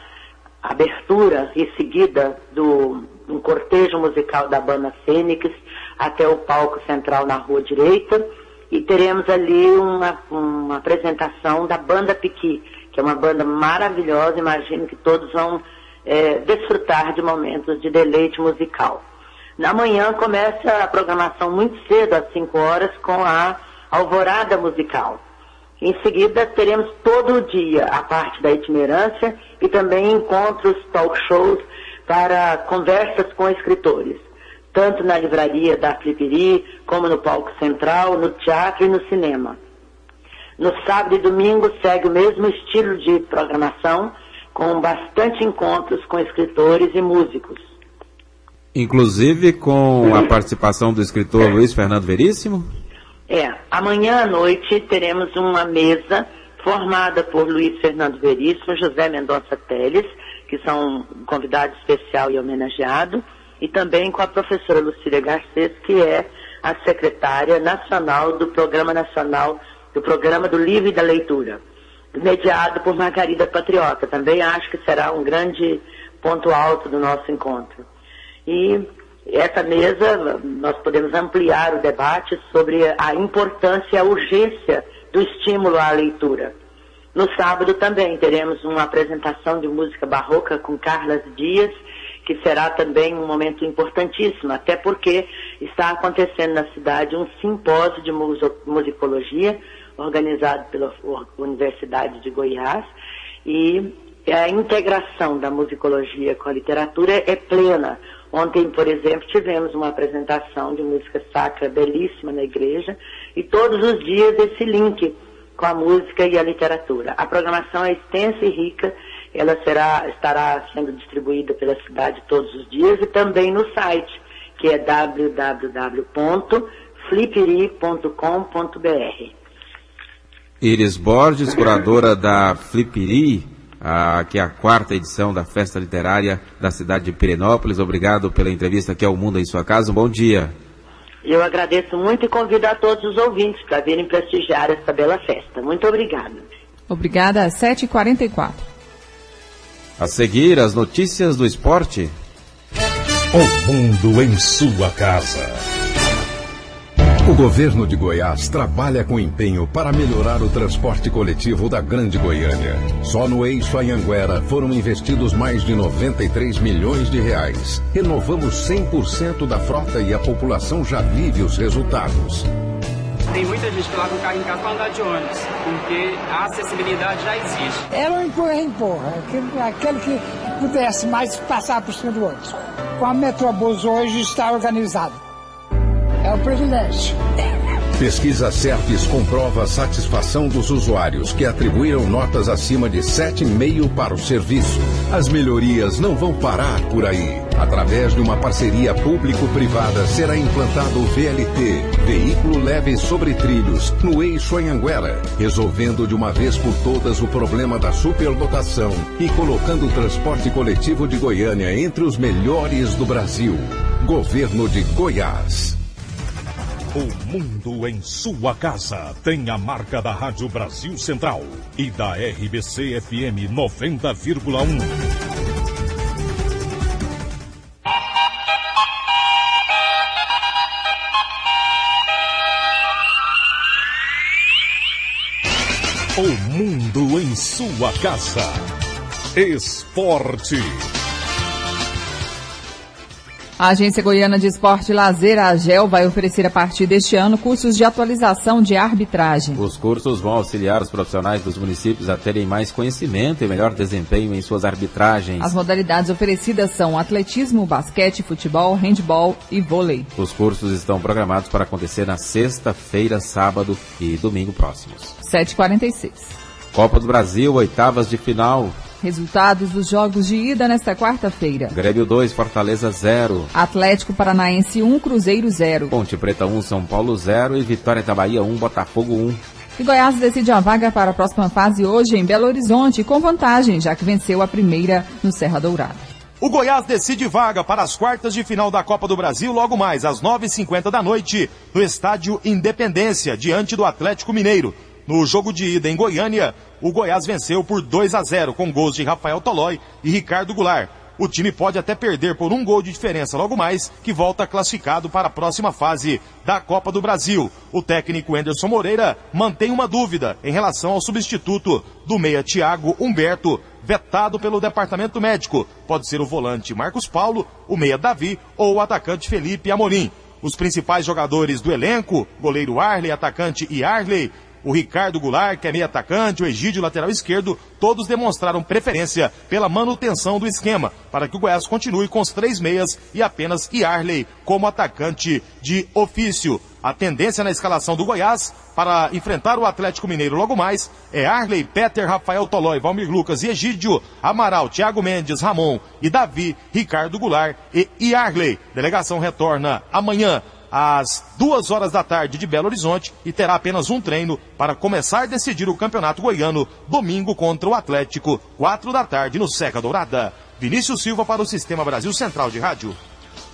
abertura e seguida um cortejo musical da banda Fênix até o palco central na Rua Direita, e teremos ali uma apresentação da banda Piqui, que é uma banda maravilhosa. Imagino que todos vão desfrutar de momentos de deleite musical. Na manhã começa a programação muito cedo, às 5 horas, com a alvorada musical. Em seguida, teremos todo o dia a parte da itinerância e também encontros, talk shows, para conversas com escritores, tanto na livraria da Flipiri, como no palco central, no teatro e no cinema. No sábado e domingo segue o mesmo estilo de programação, com bastante encontros com escritores e músicos. Inclusive com a participação do escritor Luiz Fernando Veríssimo? Amanhã à noite teremos uma mesa formada por Luiz Fernando Veríssimo, José Mendonça Teles, que são um convidado especial e homenageado, e também com a professora Lucília Garcês, que é a secretária nacional do Programa do Livro e da Leitura, mediado por Margarida Patriota. Também acho que será um grande ponto alto do nosso encontro. E essa mesa, nós podemos ampliar o debate sobre a importância e a urgência do estímulo à leitura. No sábado também teremos uma apresentação de música barroca com Carlas Dias, que será também um momento importantíssimo, até porque está acontecendo na cidade um simpósio de musicologia, organizado pela Universidade de Goiás, e a integração da musicologia com a literatura é plena. Ontem, por exemplo, tivemos uma apresentação de música sacra belíssima na igreja, e todos os dias esse link com a música e a literatura. A programação é extensa e rica, ela estará sendo distribuída pela cidade todos os dias e também no site, que é www.flipiri.com.br. Iris Borges, curadora da Flipiri, que é a 4ª edição da Festa Literária da cidade de Pirenópolis. Obrigado pela entrevista aqui ao Mundo em Sua Casa. Um bom dia. Eu agradeço muito e convido a todos os ouvintes para virem prestigiar essa bela festa. Muito obrigada. Obrigada, 7h44. A seguir, as notícias do esporte. O Mundo em Sua Casa. O governo de Goiás trabalha com empenho para melhorar o transporte coletivo da Grande Goiânia. Só no eixo Anhanguera foram investidos mais de 93 milhões de reais. Renovamos 100% da frota e a população já vive os resultados. Tem muita gente que larga o carro em casa para andar de ônibus, porque a acessibilidade já existe. É um empurra. Aquele que pudesse mais passar por cima do ônibus. Com a Metrobus hoje está organizado. É um privilégio. Pesquisa Certes comprova a satisfação dos usuários que atribuíram notas acima de 7,5 para o serviço. As melhorias não vão parar por aí. Através de uma parceria público-privada será implantado o VLT, Veículo Leve sobre Trilhos, no eixo Anhanguera, resolvendo de uma vez por todas o problema da superlotação e colocando o transporte coletivo de Goiânia entre os melhores do Brasil. Governo de Goiás. O Mundo em Sua Casa tem a marca da Rádio Brasil Central e da RBC FM 90,1. O Mundo em Sua Casa. Esporte. A Agência Goiana de Esporte e Lazer, a AGEL, vai oferecer a partir deste ano cursos de atualização de arbitragem. Os cursos vão auxiliar os profissionais dos municípios a terem mais conhecimento e melhor desempenho em suas arbitragens. As modalidades oferecidas são atletismo, basquete, futebol, handebol e vôlei. Os cursos estão programados para acontecer na sexta-feira, sábado e domingo próximos. 7h46. Copa do Brasil, oitavas de final. Resultados dos jogos de ida nesta quarta-feira. Grêmio 2, Fortaleza 0. Atlético Paranaense 1, Cruzeiro 0. Ponte Preta 1, São Paulo 0 e Vitória da Bahia 1, Botafogo 1. E Goiás decide a vaga para a próxima fase hoje em Belo Horizonte, com vantagem, já que venceu a primeira no Serra Dourada. O Goiás decide vaga para as quartas de final da Copa do Brasil logo mais às 9h50 da noite, no estádio Independência, diante do Atlético Mineiro. No jogo de ida em Goiânia, o Goiás venceu por 2-0 com gols de Rafael Tolói e Ricardo Goulart. O time pode até perder por 1 gol de diferença logo mais, que volta classificado para a próxima fase da Copa do Brasil. O técnico Anderson Moreira mantém uma dúvida em relação ao substituto do meia Thiago Humberto, vetado pelo departamento médico. Pode ser o volante Marcos Paulo, o meia Davi ou o atacante Felipe Amorim. Os principais jogadores do elenco, goleiro Arley, atacante e Arley, o Ricardo Goulart, que é meio atacante, o Egídio, lateral esquerdo, todos demonstraram preferência pela manutenção do esquema, para que o Goiás continue com os 3 meias e apenas Yarley como atacante de ofício. A tendência na escalação do Goiás para enfrentar o Atlético Mineiro logo mais é Arley, Peter, Rafael Tolói, Valmir Lucas e Egídio, Amaral, Thiago Mendes, Ramon e Davi, Ricardo Goulart e Yarley. Delegação retorna amanhã às 2h da tarde de Belo Horizonte e terá apenas um treino para começar a decidir o Campeonato Goiano, domingo contra o Atlético, 4 da tarde no Serra Dourada. Vinícius Silva para o Sistema Brasil Central de Rádio.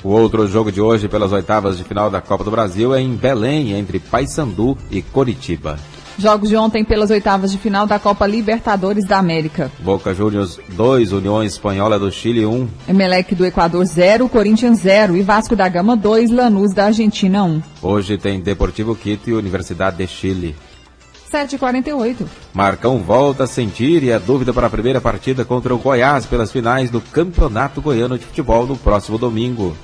O outro jogo de hoje pelas oitavas de final da Copa do Brasil é em Belém, entre Paysandu e Coritiba. Jogos de ontem pelas oitavas de final da Copa Libertadores da América. Boca Juniors 2, União Espanhola do Chile 1. Emelec do Equador 0, Corinthians 0 e Vasco da Gama 2, Lanús da Argentina 1. Hoje tem Deportivo Quito e Universidade de Chile. 7h48. Marcão volta a sentir e a dúvida para a primeira partida contra o Goiás pelas finais do Campeonato Goiano de Futebol no próximo domingo.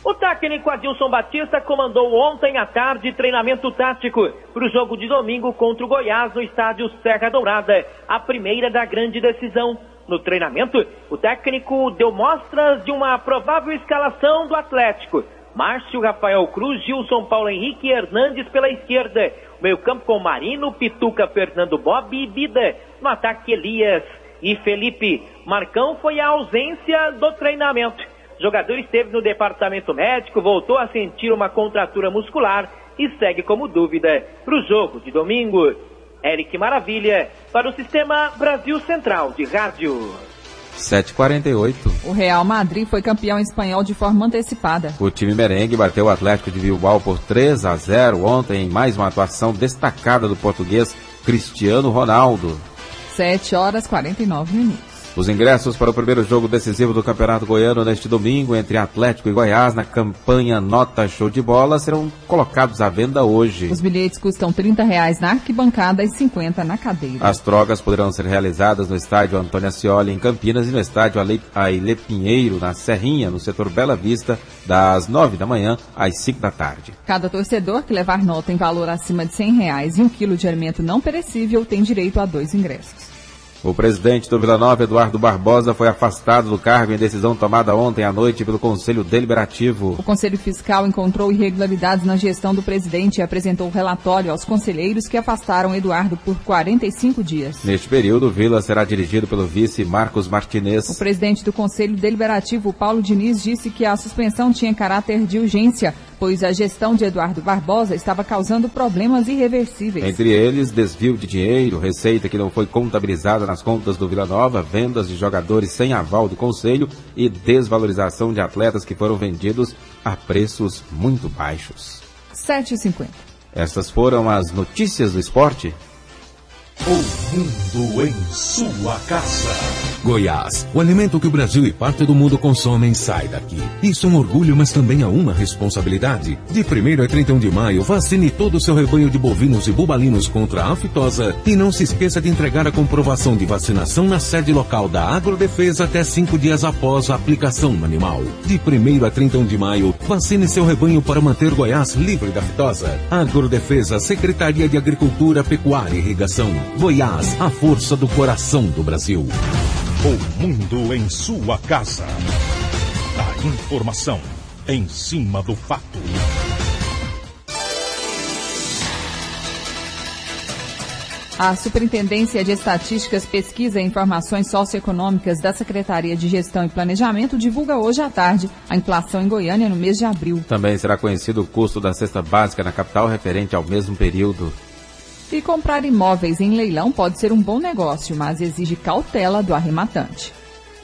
O técnico Adilson Batista comandou ontem à tarde treinamento tático para o jogo de domingo contra o Goiás no estádio Serra Dourada, a primeira da grande decisão. No treinamento, o técnico deu mostras de uma provável escalação do Atlético. Márcio, Rafael Cruz, Gilson, Paulo Henrique e Hernandes pela esquerda. O meio-campo com Marino, Pituca, Fernando Bob e Bida. No ataque, Elias e Felipe. Marcão foi a ausência do treinamento. O jogador esteve no departamento médico, voltou a sentir uma contratura muscular e segue como dúvida para o jogo de domingo. Eric Maravilha, para o Sistema Brasil Central de Rádio. 7h48. O Real Madrid foi campeão espanhol de forma antecipada. O time merengue bateu o Atlético de Bilbao por 3-0 ontem em mais uma atuação destacada do português Cristiano Ronaldo. 7h49. Os ingressos para o primeiro jogo decisivo do Campeonato Goiano neste domingo entre Atlético e Goiás na campanha Nota Show de Bola serão colocados à venda hoje. Os bilhetes custam R$30 na arquibancada e R$50 na cadeira. As trocas poderão ser realizadas no estádio Antônio Ascioli em Campinas e no estádio Ailê Pinheiro na Serrinha, no setor Bela Vista, das 9 da manhã às 5 da tarde. Cada torcedor que levar nota em valor acima de R$100 e 1 quilo de alimento não perecível tem direito a 2 ingressos. O presidente do Vila Nova, Eduardo Barbosa, foi afastado do cargo em decisão tomada ontem à noite pelo Conselho Deliberativo. O Conselho Fiscal encontrou irregularidades na gestão do presidente e apresentou relatório aos conselheiros que afastaram Eduardo por 45 dias. Neste período, o Vila será dirigido pelo vice Marcos Martinez. O presidente do Conselho Deliberativo, Paulo Diniz, disse que a suspensão tinha caráter de urgência, pois a gestão de Eduardo Barbosa estava causando problemas irreversíveis. Entre eles, desvio de dinheiro, receita que não foi contabilizada nas contas do Vila Nova, vendas de jogadores sem aval do Conselho e desvalorização de atletas que foram vendidos a preços muito baixos. 7h50. Essas foram as notícias do esporte. O mundo em sua casa. Goiás, o alimento que o Brasil e parte do mundo consomem sai daqui. Isso é um orgulho, mas também é uma responsabilidade. De 1º a 31 de maio, vacine todo o seu rebanho de bovinos e bubalinos contra a aftosa e não se esqueça de entregar a comprovação de vacinação na sede local da Agrodefesa até 5 dias após a aplicação no animal. De 1º a 31 de maio, vacine seu rebanho para manter Goiás livre da aftosa. Agrodefesa, Secretaria de Agricultura, Pecuária e Irrigação. Goiás, a força do coração do Brasil. O mundo em sua casa. A informação em cima do fato. A Superintendência de Estatísticas, Pesquisa e Informações Socioeconômicas da Secretaria de Gestão e Planejamento divulga hoje à tarde a inflação em Goiânia no mês de abril. Também será conhecido o custo da cesta básica na capital referente ao mesmo período. E comprar imóveis em leilão pode ser um bom negócio, mas exige cautela do arrematante.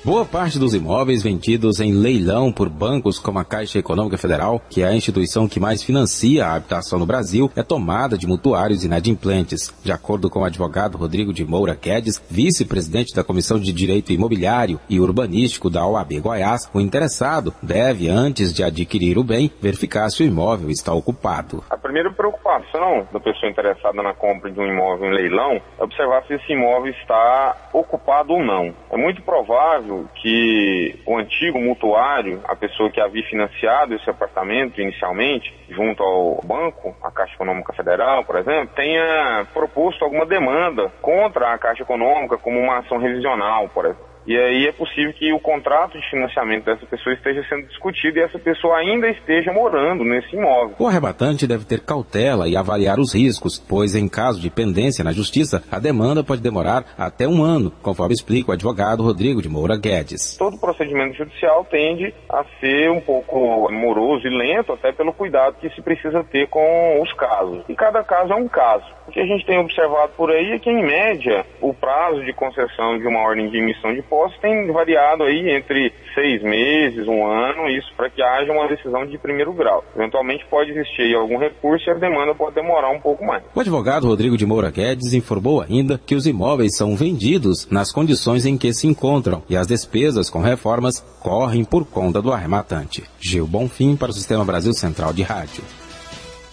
Boa parte dos imóveis vendidos em leilão por bancos como a Caixa Econômica Federal, que é a instituição que mais financia a habitação no Brasil, é tomada de mutuários inadimplentes. De acordo com o advogado Rodrigo de Moura Guedes, vice-presidente da Comissão de Direito Imobiliário e Urbanístico da OAB Goiás, o interessado deve, antes de adquirir o bem, verificar se o imóvel está ocupado. A primeira preocupação da pessoa interessada na compra de um imóvel em leilão é observar se esse imóvel está ocupado ou não. É muito provável que o antigo mutuário, a pessoa que havia financiado esse apartamento inicialmente, junto ao banco, a Caixa Econômica Federal, por exemplo, tenha proposto alguma demanda contra a Caixa Econômica como uma ação revisional, por exemplo. E aí é possível que o contrato de financiamento dessa pessoa esteja sendo discutido e essa pessoa ainda esteja morando nesse imóvel. O arrebatante deve ter cautela e avaliar os riscos, pois em caso de pendência na Justiça, a demanda pode demorar até 1 ano, conforme explica o advogado Rodrigo de Moura Guedes. Todo procedimento judicial tende a ser um pouco moroso e lento, até pelo cuidado que se precisa ter com os casos. E cada caso é um caso. O que a gente tem observado por aí é que, em média, o prazo de concessão de uma ordem de emissão de posse tem variado aí entre 6 meses, 1 ano, isso para que haja uma decisão de primeiro grau. Eventualmente pode existir aí algum recurso e a demanda pode demorar um pouco mais. O advogado Rodrigo de Moura Guedes informou ainda que os imóveis são vendidos nas condições em que se encontram e as despesas com reformas correm por conta do arrematante. Gil Bonfim para o Sistema Brasil Central de Rádio.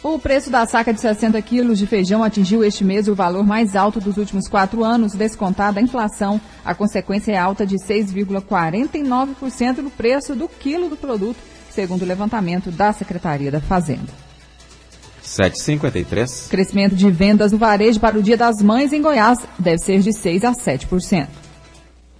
O preço da saca de 60 quilos de feijão atingiu este mês o valor mais alto dos últimos 4 anos, descontada a inflação. A consequência é alta de 6,49% no preço do quilo do produto, segundo o levantamento da Secretaria da Fazenda. 7,53. Crescimento de vendas no varejo para o Dia das Mães em Goiás deve ser de 6% a 7%.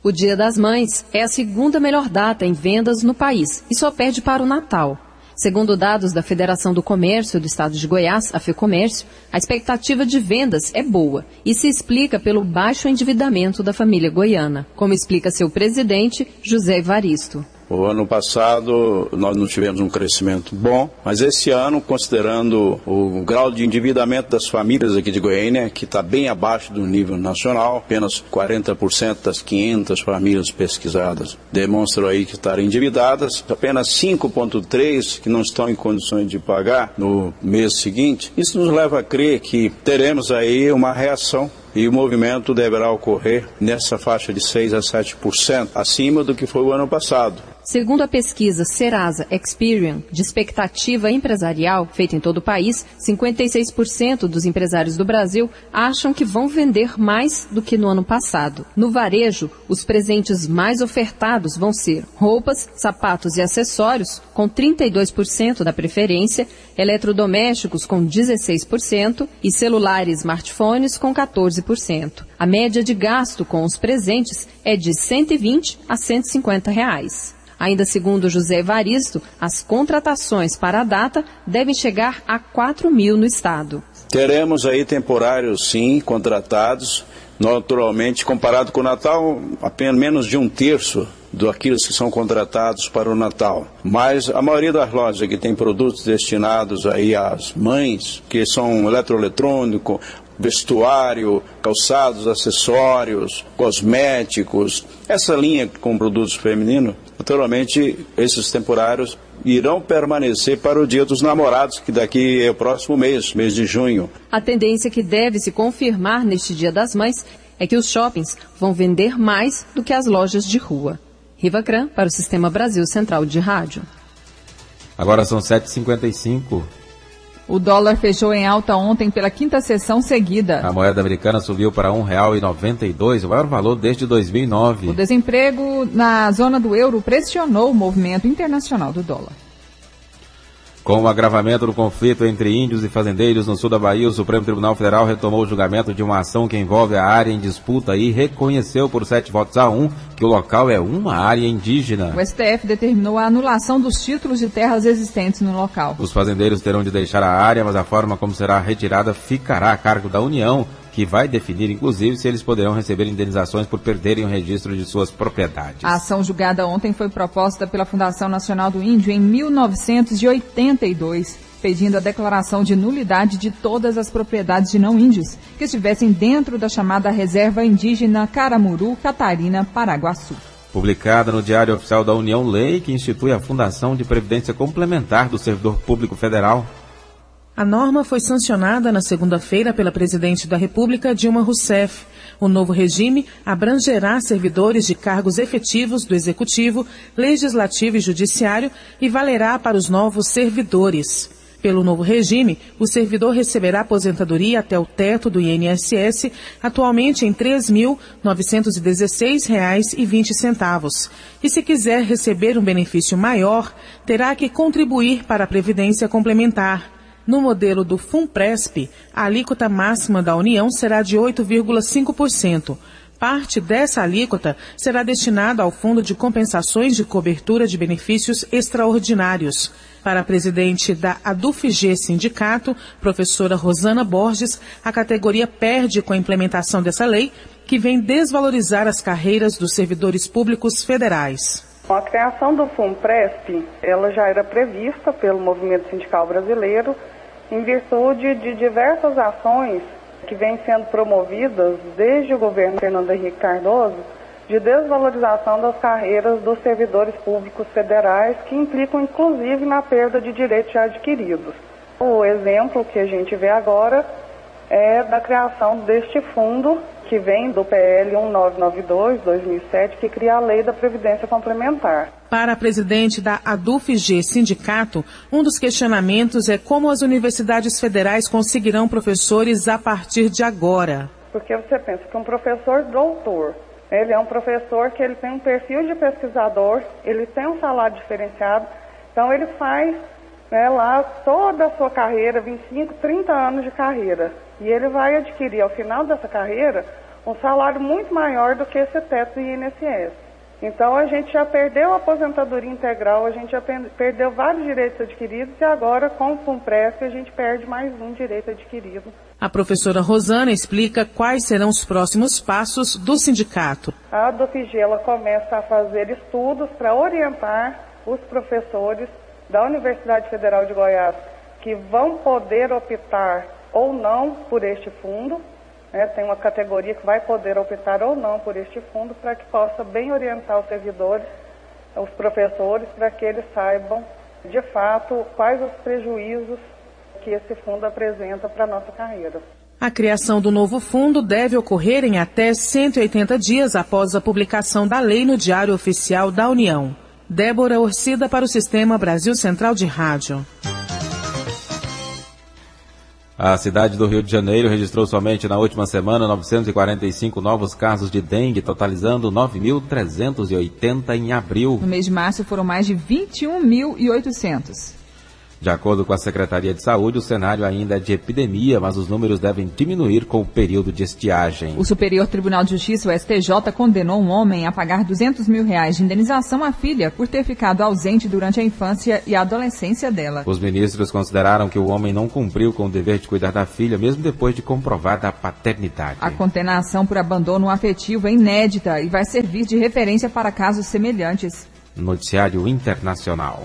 O Dia das Mães é a segunda melhor data em vendas no país e só perde para o Natal. Segundo dados da Federação do Comércio do Estado de Goiás, a FEComércio, a expectativa de vendas é boa e se explica pelo baixo endividamento da família goiana, como explica seu presidente, José Evaristo. O ano passado nós não tivemos um crescimento bom, mas esse ano, considerando o grau de endividamento das famílias aqui de Goiânia, que está bem abaixo do nível nacional, apenas 40% das 500 famílias pesquisadas demonstram aí que estarem endividadas, apenas 5,3% que não estão em condições de pagar no mês seguinte. Isso nos leva a crer que teremos aí uma reação e o movimento deverá ocorrer nessa faixa de 6% a 7%, acima do que foi o ano passado. Segundo a pesquisa Serasa Experian, de expectativa empresarial, feita em todo o país, 56% dos empresários do Brasil acham que vão vender mais do que no ano passado. No varejo, os presentes mais ofertados vão ser roupas, sapatos e acessórios, com 32% da preferência, eletrodomésticos com 16% e celulares e smartphones com 14%. A média de gasto com os presentes é de R$ 120 a R$ 150. Ainda segundo José Evaristo, as contratações para a data devem chegar a 4 mil no estado. Teremos aí temporários, sim, contratados. Naturalmente, comparado com o Natal, apenas menos de 1/3 daqueles que são contratados para o Natal. Mas a maioria das lojas que tem produtos destinados aí às mães, que são eletroeletrônico, vestuário, calçados, acessórios, cosméticos, essa linha com produtos femininos, naturalmente esses temporários irão permanecer para o Dia dos Namorados, que daqui é o próximo mês de junho. A tendência que deve se confirmar neste Dia das Mães é que os shoppings vão vender mais do que as lojas de rua. Riva Cran, para o Sistema Brasil Central de Rádio. Agora são 7h55. O dólar fechou em alta ontem pela quinta sessão seguida. A moeda americana subiu para R$ 1,92, o maior valor desde 2009. O desemprego na zona do euro pressionou o movimento internacional do dólar. Com o agravamento do conflito entre índios e fazendeiros no sul da Bahia, o Supremo Tribunal Federal retomou o julgamento de uma ação que envolve a área em disputa e reconheceu por 7-1 que o local é uma área indígena. O STF determinou a anulação dos títulos de terras existentes no local. Os fazendeiros terão de deixar a área, mas a forma como será retirada ficará a cargo da União, que vai definir, inclusive, se eles poderão receber indenizações por perderem o registro de suas propriedades. A ação julgada ontem foi proposta pela Fundação Nacional do Índio em 1982, pedindo a declaração de nulidade de todas as propriedades de não-índios que estivessem dentro da chamada Reserva Indígena Caramuru, Catarina, Paraguaçu. Publicada no Diário Oficial da União, lei que institui a Fundação de Previdência Complementar do Servidor Público Federal. A norma foi sancionada na segunda-feira pela Presidente da República, Dilma Rousseff. O novo regime abrangerá servidores de cargos efetivos do Executivo, Legislativo e Judiciário e valerá para os novos servidores. Pelo novo regime, o servidor receberá aposentadoria até o teto do INSS, atualmente em R$ 3.916,20. E se quiser receber um benefício maior, terá que contribuir para a Previdência Complementar. No modelo do FUNPRESP, a alíquota máxima da União será de 8,5%. Parte dessa alíquota será destinada ao Fundo de Compensações de Cobertura de Benefícios Extraordinários. Para a presidente da ADUFG Sindicato, professora Rosana Borges, a categoria perde com a implementação dessa lei, que vem desvalorizar as carreiras dos servidores públicos federais. A criação do FUNPRESP, ela já era prevista pelo movimento sindical brasileiro em virtude de diversas ações que vêm sendo promovidas desde o governo Fernando Henrique Cardoso de desvalorização das carreiras dos servidores públicos federais, que implicam inclusive na perda de direitos já adquiridos. O exemplo que a gente vê agora é da criação deste fundo, que vem do PL 1992-2007, que cria a Lei da Previdência Complementar. Para a presidente da ADUFG Sindicato, um dos questionamentos é como as universidades federais conseguirão professores a partir de agora. Porque você pensa que um professor doutor, ele é um professor que ele tem um perfil de pesquisador, ele tem um salário diferenciado, então ele faz lá toda a sua carreira, 25, 30 anos de carreira. E ele vai adquirir, ao final dessa carreira, um salário muito maior do que esse teto do INSS. Então, a gente já perdeu a aposentadoria integral, a gente já perdeu vários direitos adquiridos e agora, com o FUNPRESP, a gente perde mais um direito adquirido. A professora Rosana explica quais serão os próximos passos do sindicato. A ADUFG, ela começa a fazer estudos para orientar os professores da Universidade Federal de Goiás que vão poder optar ou não por este fundo, tem uma categoria que vai poder optar ou não por este fundo, para que possa bem orientar os servidores, os professores, para que eles saibam, de fato, quais os prejuízos que esse fundo apresenta para a nossa carreira. A criação do novo fundo deve ocorrer em até 180 dias após a publicação da lei no Diário Oficial da União. Débora Orcida para o Sistema Brasil Central de Rádio. A cidade do Rio de Janeiro registrou somente na última semana 945 novos casos de dengue, totalizando 9.380 em abril. No mês de março foram mais de 21.800. De acordo com a Secretaria de Saúde, o cenário ainda é de epidemia, mas os números devem diminuir com o período de estiagem. O Superior Tribunal de Justiça, o STJ, condenou um homem a pagar R$200 mil de indenização à filha por ter ficado ausente durante a infância e a adolescência dela. Os ministros consideraram que o homem não cumpriu com o dever de cuidar da filha, mesmo depois de comprovada a paternidade. A condenação por abandono afetivo é inédita e vai servir de referência para casos semelhantes. Noticiário Internacional.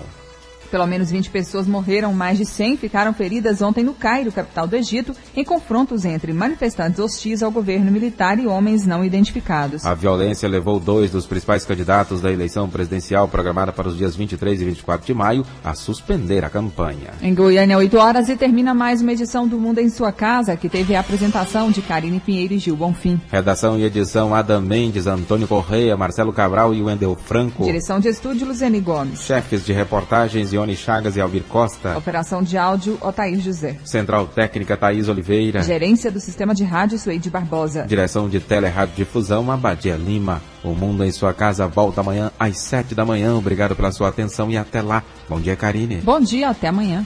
Pelo menos 20 pessoas morreram, mais de 100 ficaram feridas ontem no Cairo, capital do Egito, em confrontos entre manifestantes hostis ao governo militar e homens não identificados. A violência levou 2 dos principais candidatos da eleição presidencial programada para os dias 23 e 24 de maio a suspender a campanha. Em Goiânia, 8 horas e termina mais uma edição do Mundo em Sua Casa, que teve a apresentação de Karine Pinheiro e Gil Bonfim. Redação e edição Adam Mendes, Antônio Correia, Marcelo Cabral e Wendel Franco. Direção de estúdio Luziane Gomes. Chefes de reportagens Ione Chagas e Alvir Costa. Operação de áudio Otair José. Central técnica Thaís Oliveira. Gerência do sistema de rádio Suede Barbosa. Direção de Tele-Rádio-Difusão Abadia Lima. O Mundo em Sua Casa volta amanhã às 7 da manhã. Obrigado pela sua atenção e até lá. Bom dia, Karine. Bom dia, até amanhã.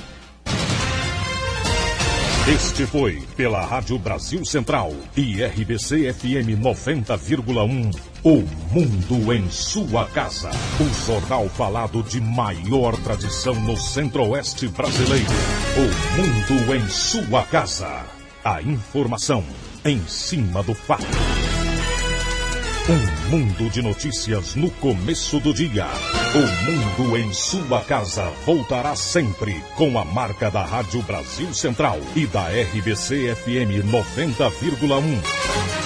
Este foi, pela Rádio Brasil Central e RBC FM 90,1, O Mundo em Sua Casa. O jornal falado de maior tradição no Centro-Oeste brasileiro. O Mundo em Sua Casa. A informação em cima do fato. Um mundo de notícias no começo do dia. O Mundo em Sua Casa voltará sempre com a marca da Rádio Brasil Central e da RBC FM 90,1.